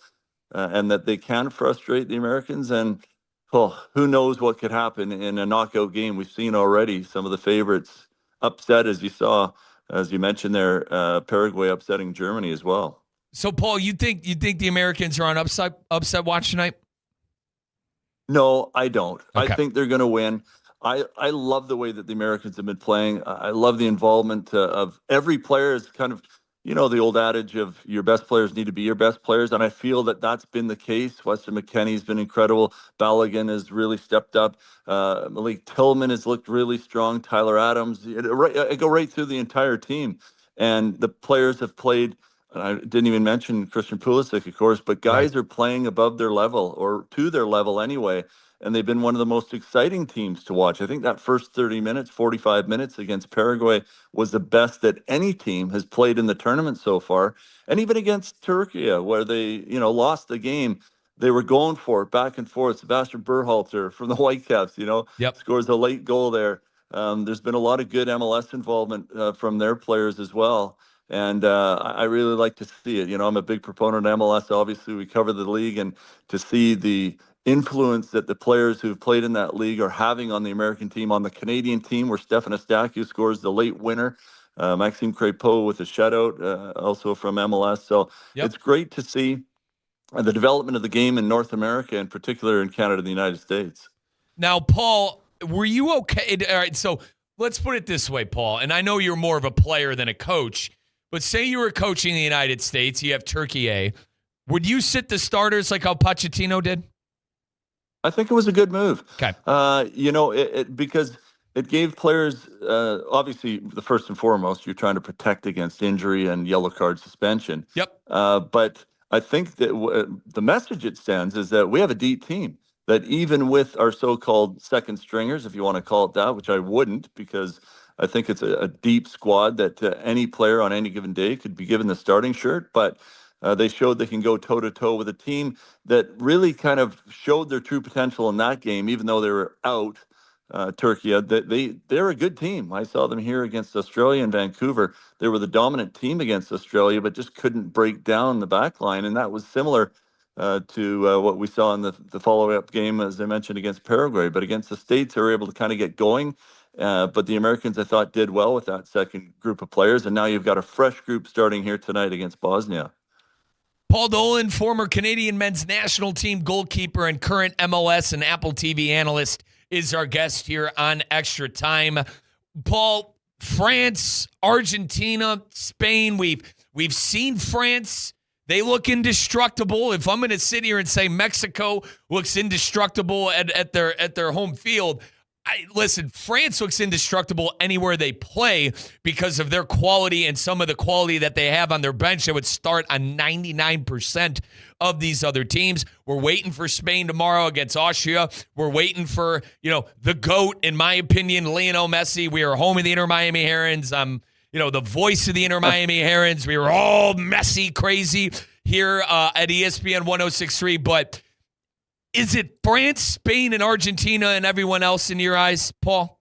and that they can frustrate the Americans, and who knows what could happen in a knockout game. We've seen already some of the favorites upset, as you mentioned there, Paraguay upsetting Germany as well.
So, Paul, you think the Americans are on upset watch tonight?
No, I don't.
Okay.
I think they're going to win. I love the way that the Americans have been playing. I love the involvement of every player. Is kind of, the old adage of your best players need to be your best players. And I feel that that's been the case. Weston McKennie's been incredible. Balogun has really stepped up. Malik Tillman has looked really strong. Tyler Adams. I go right through the entire team. And the players have played. I didn't even mention Christian Pulisic, of course, but guys are playing above their level, or to their level anyway. and they've been one of the most exciting teams to watch. I think that first 30 minutes, 45 minutes against Paraguay was the best that any team has played in the tournament so far. And even against Turkey, where they, lost the game, they were going for it back and forth. Sebastian Berhalter from the Whitecaps, scores a late goal there. There's been a lot of good MLS involvement from their players as well. And I really like to see it. I'm a big proponent of MLS. Obviously, we cover the league, and to see the influence that the players who've played in that league are having on the American team, on the Canadian team, where Stefan Eustáquio scores the late winner. Maxime Crépeau with a shutout, also from MLS. So it's great to see the development of the game in North America, in particular in Canada and the United States.
Now, Paul, were you okay? All right, so let's put it this way, Paul, and I know you're more of a player than a coach, but say you were coaching the United States, you have Turkey A. Would you sit the starters like how Pochettino did?
I think it was a good move.
Okay.
Because it gave players, obviously, the first and foremost, you're trying to protect against injury and yellow card suspension.
Yep.
But I think that the message it sends is that we have a deep team, that even with our so-called second stringers, if you want to call it that, which I wouldn't, because I think it's a deep squad that any player on any given day could be given the starting shirt. But they showed they can go toe-to-toe with a team that really kind of showed their true potential in that game, even though they were out. Turkey, they're a good team. I saw them here against Australia in Vancouver. They were the dominant team against Australia, but just couldn't break down the back line. And that was similar to what we saw in the follow-up game, as I mentioned, against Paraguay. But against the States, they were able to kind of get going. But the Americans, I thought, did well with that second group of players. And now you've got a fresh group starting here tonight against Bosnia.
Paul Dolan, former Canadian men's national team goalkeeper and current MLS and Apple TV analyst, is our guest here on Extra Time. Paul, France, Argentina, Spain, we've seen France. They look indestructible. If I'm going to sit here and say Mexico looks indestructible at their home field, listen, France looks indestructible anywhere they play because of their quality and some of the quality that they have on their bench that would start on 99% of these other teams. We're waiting for Spain tomorrow against Austria. We're waiting for, the GOAT, in my opinion, Lionel Messi. We are home of the Inter Miami Herons. I'm, the voice of the Inter Miami Herons. We were all Messi crazy here at ESPN 106.3, but is it France, Spain, and Argentina and everyone else in your eyes, Paul?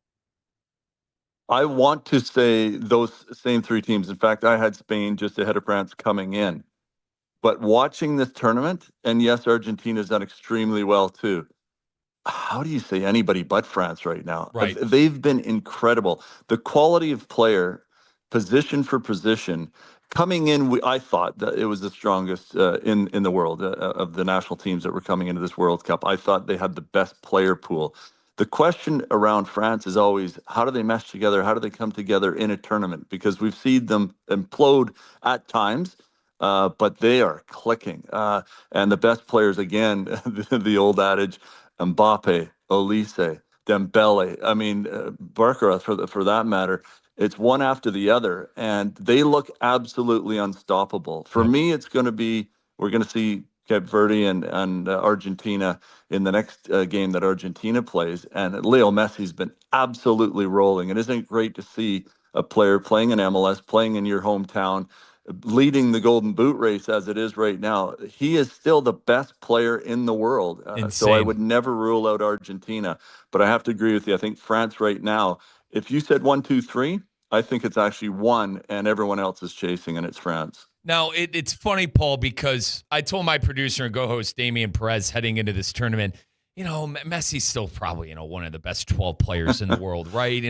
I want to say those same three teams. In fact, I had Spain just ahead of France coming in. But watching this tournament, and yes, Argentina's done extremely well too. How do you say anybody but France right now?
Right.
They've been incredible. The quality of player, position for position, coming in, I thought that it was the strongest in the world of the national teams that were coming into this World Cup. I thought they had the best player pool. The question around France is always, how do they mesh together? How do they come together in a tournament? Because we've seen them implode at times, but they are clicking. And the best players, again, the old adage, Mbappe, Olise, Dembele, Barcara for that matter. It's one after the other, and they look absolutely unstoppable. For me, it's going to be, we're going to see Cape Verde and Argentina in the next game that Argentina plays, and Leo Messi's been absolutely rolling. And isn't it great to see a player playing in MLS, playing in your hometown, leading the Golden Boot race as it is right now? He is still the best player in the world. So I would never rule out Argentina, but I have to agree with you. I think France right now, if you said 1, 2, 3, I think it's actually 1, and everyone else is chasing, and it's France.
Now, it's funny, Paul, because I told my producer and co-host Damian Perez heading into this tournament, Messi's still probably, one of the best 12 players in the world, right?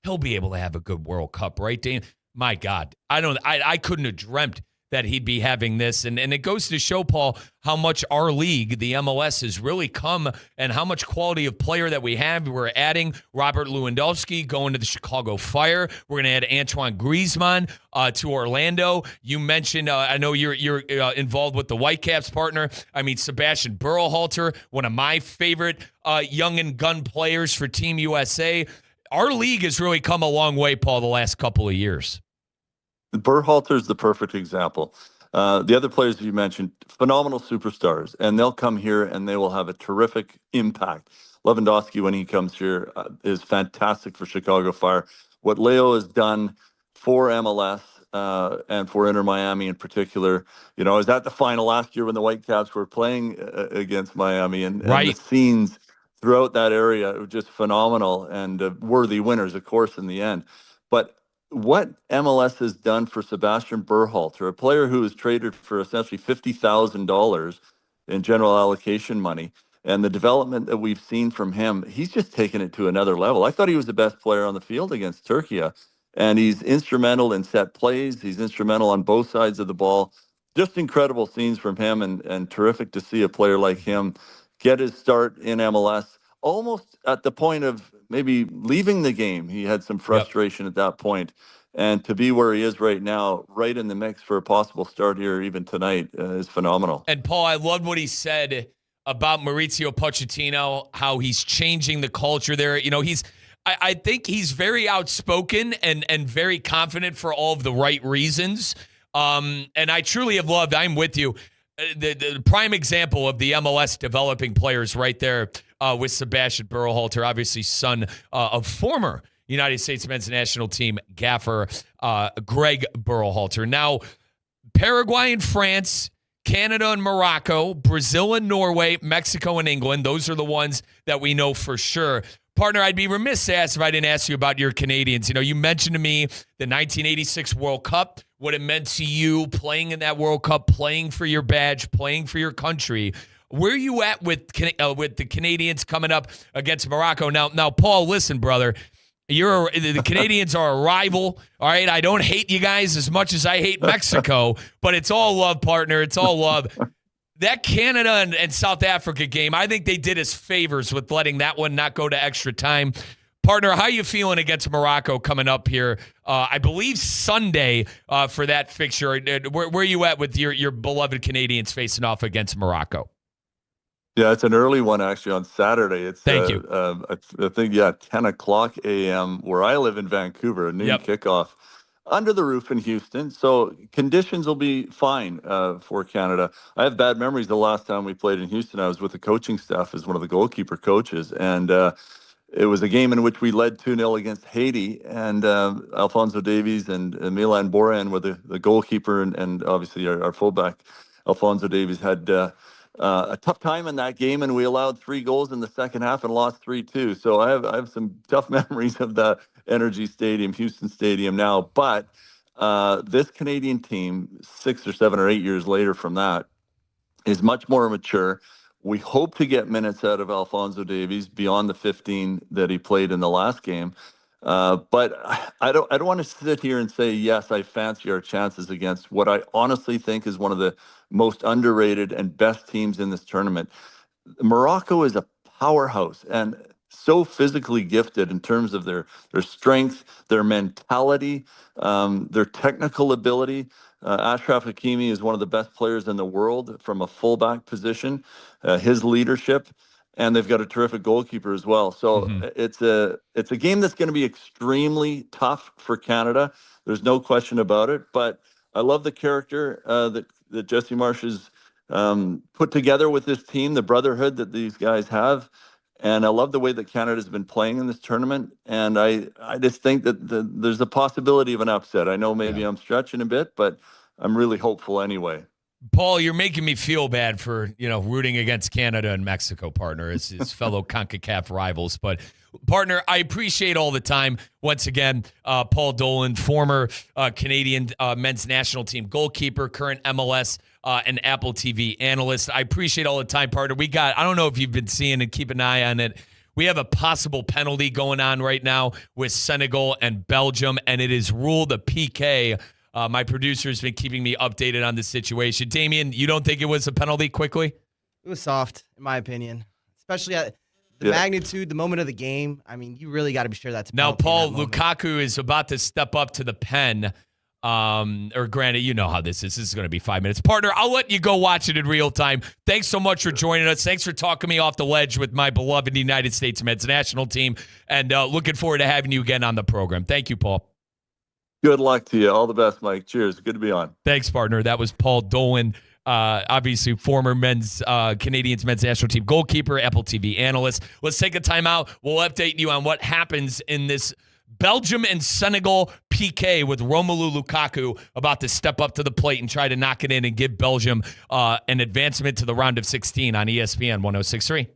He'll be able to have a good World Cup, right, Damian? My God, I couldn't have dreamt that he'd be having this. And it goes to show, Paul, how much our league, the MLS, has really come and how much quality of player that we have. We're adding Robert Lewandowski going to the Chicago Fire. We're going to add Antoine Griezmann to Orlando. You mentioned, I know you're involved with the Whitecaps partner. Sebastian Berhalter, one of my favorite young and gun players for Team USA. Our league has really come a long way, Paul, the last couple of years.
Berhalter's the perfect example. The other players you mentioned, phenomenal superstars, and they'll come here and they will have a terrific impact. Lewandowski, when he comes here, is fantastic for Chicago Fire. What Leo has done for MLS and for Inter Miami in particular, I was at the final last year when the Whitecaps were playing against Miami, and the scenes throughout that area were just phenomenal and worthy winners, of course, in the end. But what MLS has done for Sebastian Berhalter, a player who was traded for essentially $50,000 in general allocation money, and the development that we've seen from him, he's just taken it to another level. I thought he was the best player on the field against Turkey, and he's instrumental in set plays. He's instrumental on both sides of the ball. Just incredible scenes from him, and terrific to see a player like him get his start in MLS almost at the point of maybe leaving the game. He had some frustration at that point. And to be where he is right now, right in the mix for a possible start here even tonight, is phenomenal.
And Paul, I loved what he said about Mauricio Pochettino, how he's changing the culture there. I think he's very outspoken and very confident for all of the right reasons. And I truly have loved, I'm with you, the prime example of the MLS developing players right there with Sebastian Berhalter, obviously son of former United States men's national team gaffer Greg Berhalter. Now, Paraguay and France, Canada and Morocco, Brazil and Norway, Mexico and England, those are the ones that we know for sure. Partner, I'd be remiss to ask if I didn't ask you about your Canadians. You mentioned to me the 1986 World Cup, what it meant to you playing in that World Cup, playing for your badge, playing for your country. Where are you at with the Canadians coming up against Morocco? Now, Paul, listen, brother. The Canadians are a rival, all right? I don't hate you guys as much as I hate Mexico, but it's all love, partner. It's all love. That Canada and South Africa game, I think they did us favors with letting that one not go to extra time. Partner, how are you feeling against Morocco coming up here? I believe Sunday for that fixture. Where are you at with your beloved Canadians facing off against Morocco?
Yeah, it's an early one actually on Saturday. It's
Thank you.
I think 10 o'clock a.m. where I live in Vancouver, a noon kickoff under the roof in Houston. So conditions will be fine for Canada. I have bad memories the last time we played in Houston. I was with the coaching staff as one of the goalkeeper coaches, and it was a game in which we led 2-0 against Haiti, and Alphonso Davies and Milan Boran were the goalkeeper, and obviously our fullback, Alphonso Davies, had a tough time in that game, and we allowed 3 goals in the second half and lost 3-2. So I have some tough memories of the Energy Stadium, Houston Stadium now. But this Canadian team, 6 or 7 or 8 years later from that, is much more mature. We hope to get minutes out of Alphonso Davies beyond the 15 that he played in the last game. But I don't want to sit here and say, yes, I fancy our chances against what I honestly think is one of the most underrated and best teams in this tournament. Morocco is a powerhouse and so physically gifted in terms of their strength, their mentality, their technical ability. Achraf Hakimi is one of the best players in the world from a fullback position. His leadership, and they've got a terrific goalkeeper as well. So it's a game that's going to be extremely tough for Canada. There's no question about it. But I love the character that Jesse Marsch has put together with this team, the brotherhood that these guys have. And I love the way that Canada's been playing in this tournament. And I just think that there's a possibility of an upset. I know maybe I'm stretching a bit, but I'm really hopeful anyway.
Paul, you're making me feel bad for, rooting against Canada and Mexico, partner, as his fellow CONCACAF rivals. But, partner, I appreciate all the time. Once again, Paul Dolan, former Canadian men's national team goalkeeper, current MLS and Apple TV analyst. I appreciate all the time, partner. I don't know if you've been seeing it, keep an eye on it. We have a possible penalty going on right now with Senegal and Belgium, and it is ruled a PK. My producer has been keeping me updated on the situation. Damien, you don't think it was a penalty quickly?
It was soft, in my opinion, especially at the magnitude, the moment of the game. I mean, you really got to be sure that's a
now,
penalty.
Paul, Lukaku is about to step up to the pen. Or granted, you know how this is. This is going to be 5 minutes. Partner, I'll let you go watch it in real time. Thanks so much for joining us. Thanks for talking me off the ledge with my beloved United States men's national team. And looking forward to having you again on the program. Thank you, Paul.
Good luck to you. All the best, Mike. Cheers. Good to be on.
Thanks, partner. That was Paul Dolan, obviously former Canadians men's national team goalkeeper, Apple TV analyst. Let's take a timeout. We'll update you on what happens in this Belgium and Senegal PK with Romelu Lukaku about to step up to the plate and try to knock it in and give Belgium an advancement to the round of 16 on ESPN 106.3.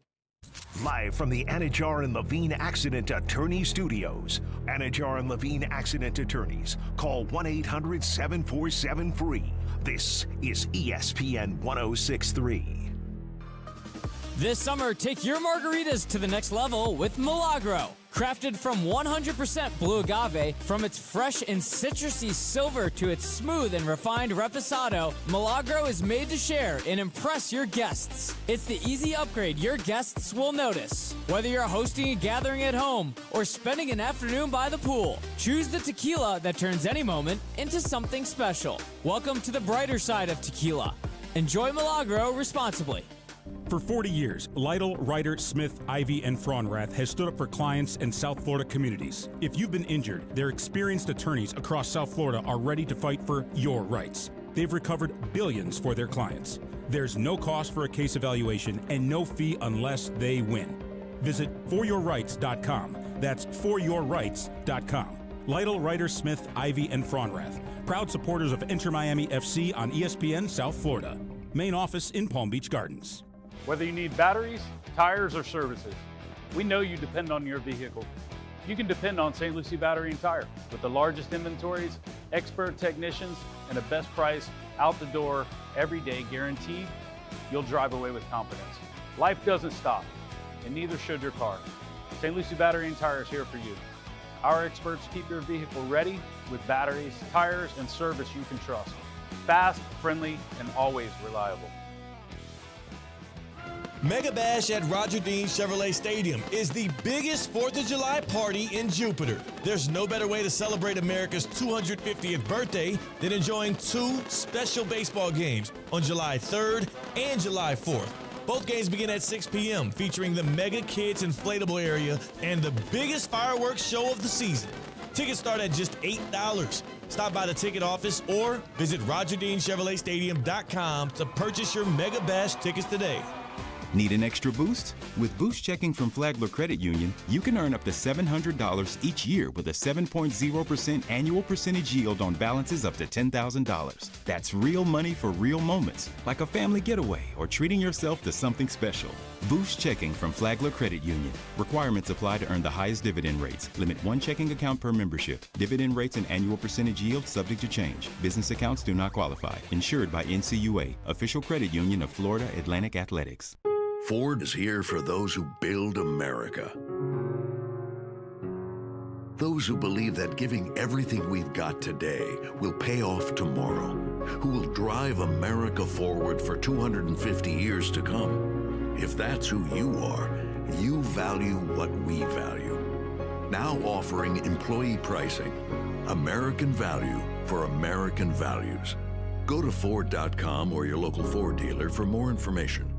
Live from the Anajar and Levine Accident Attorney Studios. Anajar and Levine Accident Attorneys. Call 1-800-747-FREE. This is ESPN 106.3.
This summer, take your margaritas to the next level with Milagro. Crafted from 100% blue agave, from its fresh and citrusy silver to its smooth and refined reposado, Milagro is made to share and impress your guests. It's the easy upgrade your guests will notice. Whether you're hosting a gathering at home or spending an afternoon by the pool, choose the tequila that turns any moment into something special. Welcome to the brighter side of tequila. Enjoy Milagro responsibly.
For 40 years, Lytle, Ryder, Smith, Ivy, and Fraunrath has stood up for clients and South Florida communities. If you've been injured, their experienced attorneys across South Florida are ready to fight for your rights. They've recovered billions for their clients. There's no cost for a case evaluation and no fee unless they win. Visit foryourrights.com. That's foryourrights.com. Lytle, Ryder, Smith, Ivy, and Fraunrath. Proud supporters of Inter Miami FC on ESPN South Florida. Main office in Palm Beach Gardens.
Whether you need batteries, tires, or services, we know you depend on your vehicle. You can depend on St. Lucie Battery and Tire. With the largest inventories, expert technicians, and the best price out the door every day guaranteed, you'll drive away with confidence. Life doesn't stop, and neither should your car. St. Lucie Battery and Tire is here for you. Our experts keep your vehicle ready with batteries, tires, and service you can trust. Fast, friendly, and always reliable.
Mega Bash at Roger Dean Chevrolet Stadium is the biggest 4th of July party in Jupiter. There's no better way to celebrate America's 250th birthday than enjoying two special baseball games on July 3rd and July 4th. Both games begin at 6 p.m., featuring the Mega Kids Inflatable Area and the biggest fireworks show of the season. Tickets start at just $8. Stop by the ticket office or visit RogerDeanChevroletStadium.com to purchase your Mega Bash tickets today.
Need an extra boost? With Boost Checking from Flagler Credit Union, you can earn up to $700 each year with a 7.0% annual percentage yield on balances up to $10,000. That's real money for real moments, like a family getaway or treating yourself to something special. Boost Checking from Flagler Credit Union. Requirements apply to earn the highest dividend rates. Limit one checking account per membership. Dividend rates and annual percentage yield subject to change. Business accounts do not qualify. Insured by NCUA, official credit union of Florida Atlantic Athletics.
Ford is here for those who build America. Those who believe that giving everything we've got today will pay off tomorrow. Who will drive America forward for 250 years to come. If that's who you are, you value what we value. Now offering employee pricing. American value for American values. Go to Ford.com or your local Ford dealer for more information.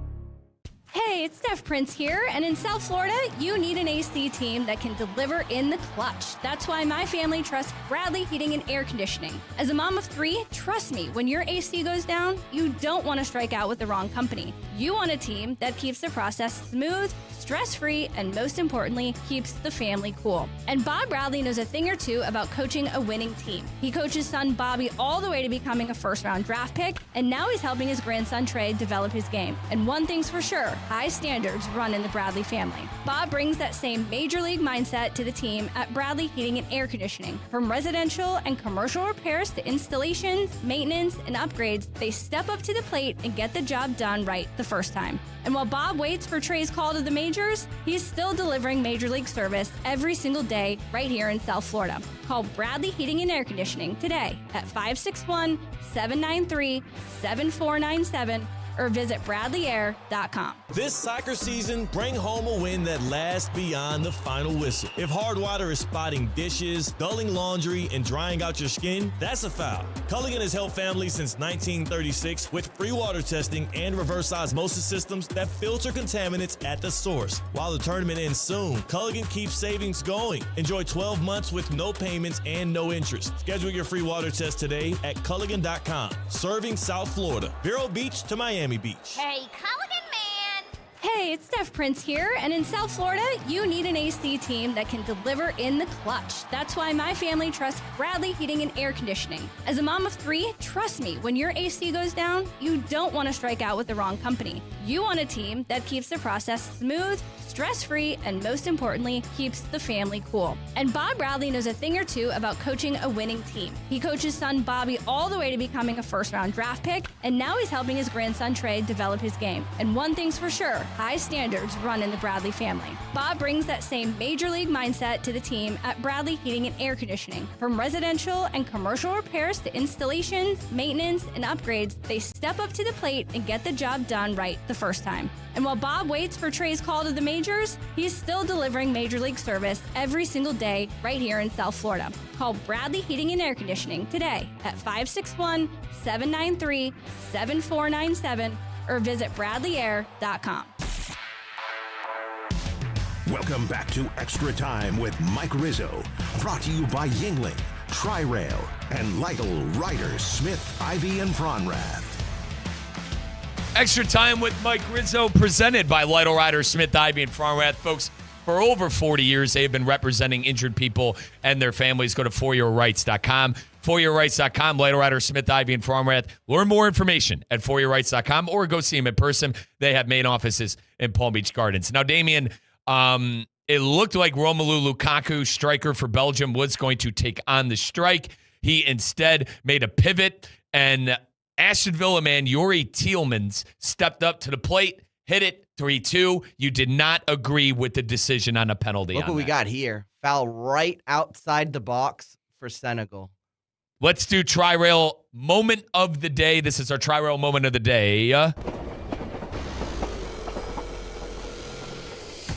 Hey, it's Steph Prince here, and in South Florida, you need an AC team that can deliver in the clutch. That's why my family trusts Bradley Heating and Air Conditioning. As a mom of 3, trust me, when your AC goes down, you don't want to strike out with the wrong company. You want a team that keeps the process smooth, stress-free, and most importantly, keeps the family cool. And Bob Bradley knows a thing or two about coaching a winning team. He coached his son Bobby all the way to becoming a first-round draft pick, and now he's helping his grandson Trey develop his game. And one thing's for sure, high standards run in the Bradley family. Bob brings that same major league mindset to the team at Bradley Heating and Air Conditioning. From residential and commercial repairs to installations, maintenance, and upgrades, they step up to the plate and get the job done right the first time. And while Bob waits for Trey's call to the majors, he's still delivering major league service every single day right here in South Florida. Call Bradley Heating and Air Conditioning today at 561-793-7497 or visit bradleyair.com.
This soccer season, bring home a win that lasts beyond the final whistle. If hard water is spotting dishes, dulling laundry, and drying out your skin, that's a foul. Culligan has helped families since 1936 with free water testing and reverse osmosis systems that filter contaminants at the source. While the tournament ends soon, Culligan keeps savings going. Enjoy 12 months with no payments and no interest. Schedule your free water test today at Culligan.com. Serving South Florida, Vero Beach to Miami Beach.
Hey, Culligan man!
Hey, it's Steph Prince here, and in South Florida, you need an AC team that can deliver in the clutch. That's why my family trusts Bradley Heating and Air Conditioning. As a mom of 3, trust me, when your AC goes down, you don't want to strike out with the wrong company. You want a team that keeps the process smooth, stress-free, and most importantly, keeps the family cool. And Bob Bradley knows a thing or two about coaching a winning team. He coached his son Bobby all the way to becoming a first-round draft pick, and now he's helping his grandson Trey develop his game. And one thing's for sure, high standards run in the Bradley family. Bob brings that same major league mindset to the team at Bradley Heating and Air Conditioning. From residential and commercial repairs to installations, maintenance, and upgrades, they step up to the plate and get the job done right the first time. And while Bob waits for Trey's call to the majors, he's still delivering major league service every single day right here in South Florida. Call Bradley Heating and Air Conditioning today at 561-793-7497 or visit bradleyair.com.
Welcome back to Extra Time with Mike Rizzo. Brought to you by Yingling, Tri-Rail, and Lytle, Ryder, Smith, Ivy, and Fronrath.
Extra Time with Mike Rizzo, presented by Lytle, Ryder, Smith, Ivy, and Fronrath. Folks, for over 40 years, they have been representing injured people and their families. Go to foryourrights.com. foryourrights.com, Lytle, Ryder, Smith, Ivy, and Fronrath. Learn more information at foryourrights.com or go see them in person. They have main offices in Palm Beach Gardens. Now, Damien, it looked like Romelu Lukaku, striker for Belgium, was going to take on the strike. He instead made a pivot, and Aston Villa man Yuri Tielemans stepped up to the plate, hit it 3-2. You did not agree with the decision on a penalty.
Look what we got here. Foul right outside the box for Senegal.
Let's do Tri-Rail moment of the day. This is our Tri-Rail moment of the day.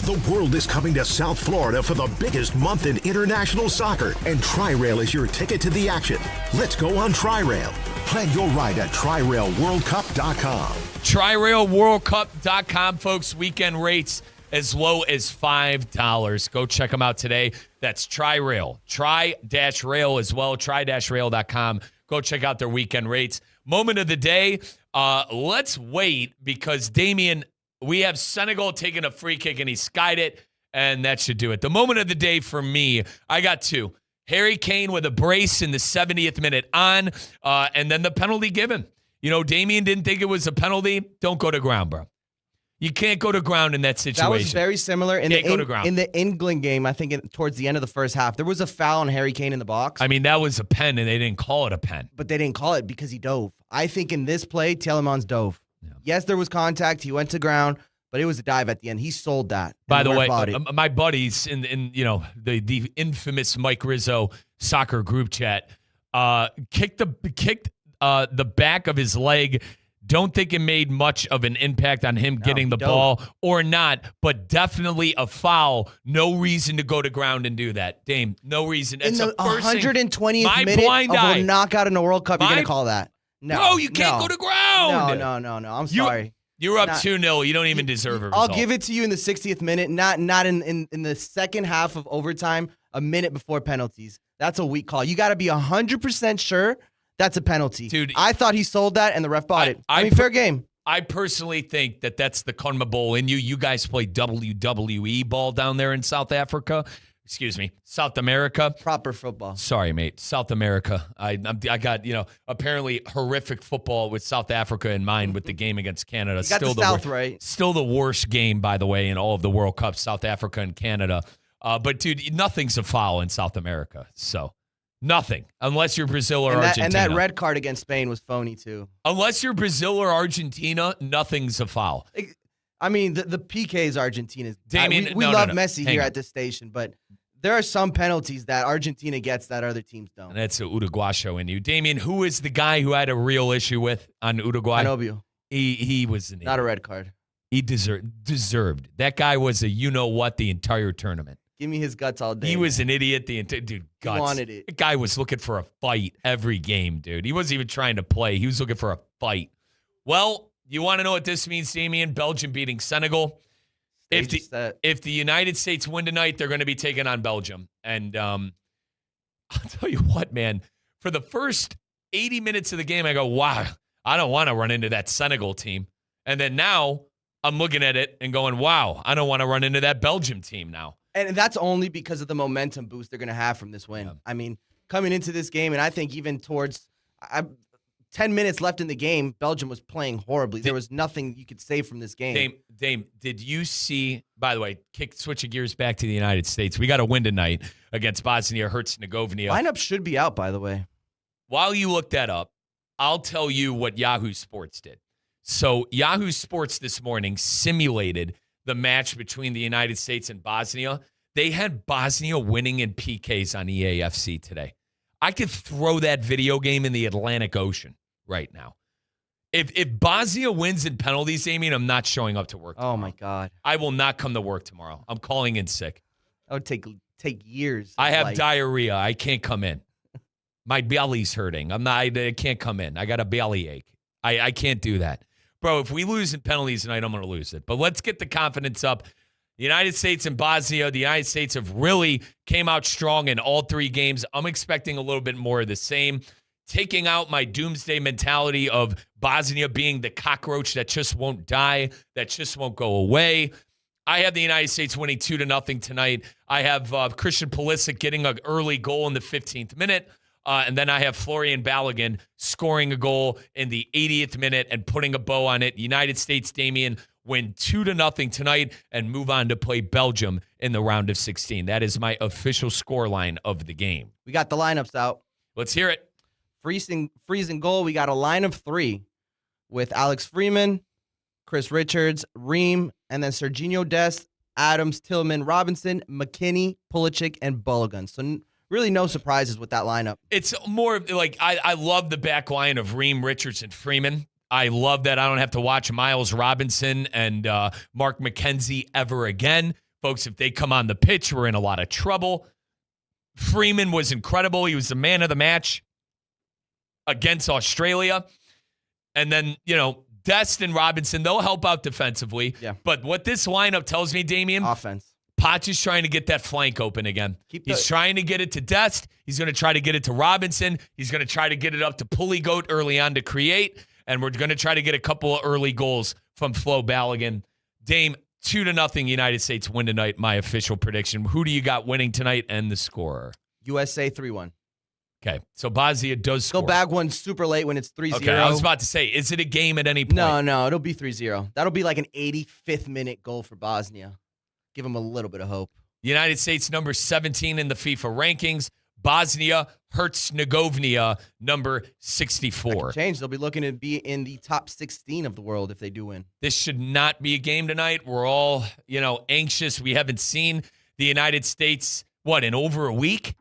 The world is coming to South Florida for the biggest month in international soccer, and Tri-Rail is your ticket to the action. Let's go on Tri-Rail. Plan your ride at TriRailWorldCup.com.
TriRailWorldCup.com, folks. Weekend rates as low as $5. Go check them out today. That's Tri-Rail. Tri-Rail as well. Tri-Rail.com. Go check out their weekend rates. Moment of the day. Let's wait because, Damien, we have Senegal taking a free kick, and he skied it, and that should do it. The moment of the day for me, I got 2. Harry Kane with a brace in the 70th minute on, and then the penalty given. You know, Damien didn't think it was a penalty. Don't go to ground, bro. You can't go to ground in that situation.
That was very similar in the England game. I think towards the end of the first half, there was a foul on Harry Kane in the box.
I mean, that was a pen, and they didn't call it a pen.
But they didn't call it because he dove. I think in this play, Tielemans dove. Yeah. Yes, there was contact. He went to ground, but it was a dive at the end. He sold that.
By the way, my buddies in the infamous Mike Rizzo soccer group chat kicked the back of his leg. Don't think it made much of an impact on him getting the ball or not, but definitely a foul. No reason to go to ground and do that. Dame, no reason.
In the 120th minute of a knockout in the World Cup, you're going to call that?
No, you can't go to ground.
No. I'm sorry.
You're up 2-0. You don't even deserve a result.
I'll give it to you in the 60th minute, not in the second half of overtime, a minute before penalties. That's a weak call. You got to be 100% sure that's a penalty. Dude, I thought he sold that, and the ref bought it. I mean, fair game.
I personally think that's the CONMEBOL in you. You guys play WWE ball down there in South Africa. Excuse me, South America.
Proper football.
Sorry, mate. South America. I got, apparently horrific football with South Africa in mind with the game against Canada.
You got the South right.
Still the worst game, by the way, in all of the World Cups, South Africa and Canada. But, dude, nothing's a foul in South America. So, nothing. Unless you're Brazil or Argentina.
And that red card against Spain was phony, too.
Unless you're Brazil or Argentina, nothing's a foul.
I mean, the PK is Argentina's. Damien, we love Messi here at this station, but there are some penalties that Argentina gets that other teams don't.
And that's a Uruguayo in you. Damien, who is the guy who had a real issue with on Uruguay?
Canobio.
He was an idiot.
Not a red card.
He deserved. That guy was a you-know-what the entire tournament.
Give me his guts all day.
He was an idiot the entire dude. Guts.
He wanted it.
The guy was looking for a fight every game, dude. He wasn't even trying to play. He was looking for a fight. Well, you want to know what this means, Damien? Belgium beating Senegal. If the United States win tonight, they're going to be taking on Belgium. And I'll tell you what, man. For the first 80 minutes of the game, I go, wow, I don't want to run into that Senegal team. And then now I'm looking at it and going, wow, I don't want to run into that Belgium team now.
And that's only because of the momentum boost they're going to have from this win. Yeah. I mean, coming into this game, and I think even towards 10 minutes left in the game, Belgium was playing horribly. There was nothing you could say from this game.
Dame, did you see, by the way, switching gears back to the United States, we got a win tonight against Bosnia-Herzegovina.
Lineup should be out, by the way.
While you look that up, I'll tell you what Yahoo Sports did. So Yahoo Sports this morning simulated the match between the United States and Bosnia. They had Bosnia winning in PKs on EAFC today. I could throw that video game in the Atlantic Ocean right now. If Bosnia wins in penalties, Amy, I'm not showing up to work tomorrow.
Oh, my God.
I will not come to work tomorrow. I'm calling in sick.
That would take years.
I have diarrhea. I can't come in. My belly's hurting. I can't come in. I got a belly ache. I can't do that. Bro, if we lose in penalties tonight, I'm going to lose it. But let's get the confidence up. The United States and Bosnia, the United States have really came out strong in all three games. I'm expecting a little bit more of the same. Taking out my doomsday mentality of Bosnia being the cockroach that just won't die, that just won't go away. I have the United States winning 2-0 tonight. I have Christian Pulisic getting an early goal in the 15th minute. And then I have Florian Balogun scoring a goal in the 80th minute and putting a bow on it. United States, Damien, win 2-0 tonight and move on to play Belgium in the round of 16. That is my official scoreline of the game.
We got the lineups out.
Let's hear it.
Freezing goal, we got a line of three with Alex Freeman, Chris Richards, Ream, and then Serginho Dest, Adams, Tillman, Robinson, McKinney, Pulisic, and Balogun. So really no surprises with that lineup.
It's more like I love the back line of Ream, Richards, and Freeman. I love that I don't have to watch Miles Robinson and Mark McKenzie ever again. Folks, if they come on the pitch, we're in a lot of trouble. Freeman was incredible. He was the man of the match against Australia. And then, Dest and Robinson, they'll help out defensively.
Yeah.
But what this lineup tells me, Damien,
offense.
Potts is trying to get that flank open again. He's trying to get it to Dest. He's going to try to get it to Robinson. He's going to try to get it up to Pulley-Goat early on to create. And we're going to try to get a couple of early goals from Flo Balogun. Dame, 2-0 United States win tonight, my official prediction. Who do you got winning tonight and the scorer?
USA 3-1.
Okay, so Bosnia does score.
They'll bag one super late when it's 3-0.
Okay, I was about to say, is it a game at any point?
No, it'll be 3-0. That'll be like an 85th minute goal for Bosnia. Give them a little bit of hope.
United States number 17 in the FIFA rankings. Bosnia, Herzegovina, number 64.
That could change. They'll be looking to be in the top 16 of the world if they do win.
This should not be a game tonight. We're all, anxious. We haven't seen the United States, in over a week?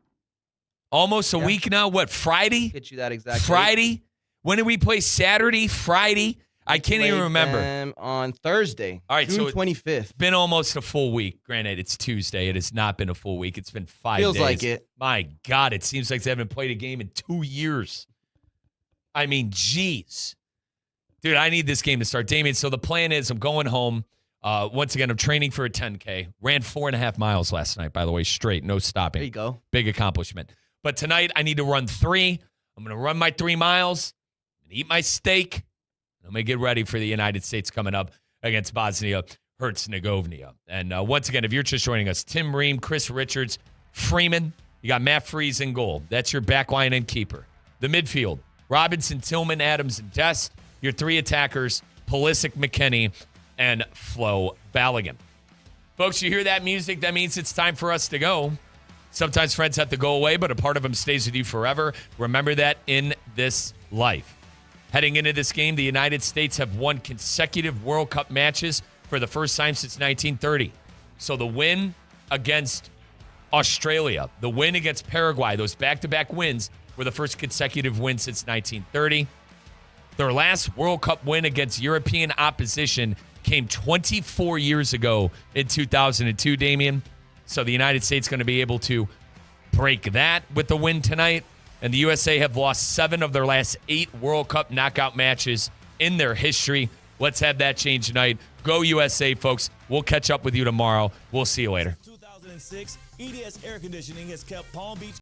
Almost a week now. Friday?
Get you that exact
Friday?
date.
When did we play? Saturday? Friday? I can't even remember.
Them on Thursday,
all right,
June
so
25th.
It's been almost a full week. Granted, it's Tuesday. It has not been a full week. It's been 5 days.
Feels like it.
My God, it seems like they haven't played a game in 2 years. I mean, geez. Dude, I need this game to start. Damien, so the plan is I'm going home. Once again, I'm training for a 10K. Ran 4.5 miles last night, by the way, straight. No stopping.
There you go.
Big accomplishment. But tonight, I need to run 3. I'm going to run my 3 miles. I'm going to eat my steak. I'm going to get ready for the United States coming up against Bosnia-Herzegovina. And once again, if you're just joining us, Tim Ream, Chris Richards, Freeman, you got Matt Freese in goal. That's your back line and keeper. The midfield, Robinson, Tillman, Adams, and Dest. Your 3 attackers, Pulisic, McKinney, and Flo Balogun. Folks, you hear that music? That means it's time for us to go. Sometimes friends have to go away, but a part of them stays with you forever. Remember that in this life. Heading into this game, the United States have won consecutive World Cup matches for the first time since 1930. So the win against Australia, the win against Paraguay, those back-to-back wins were the first consecutive win since 1930. Their last World Cup win against European opposition came 24 years ago in 2002, Damian. So the United States going to be able to break that with the win tonight. And the USA have lost 7 of their last 8 World Cup knockout matches in their history. Let's have that change tonight. Go USA, folks. We'll catch up with you tomorrow. We'll see you later.
2006, EDS Air Conditioning has kept Palm Beach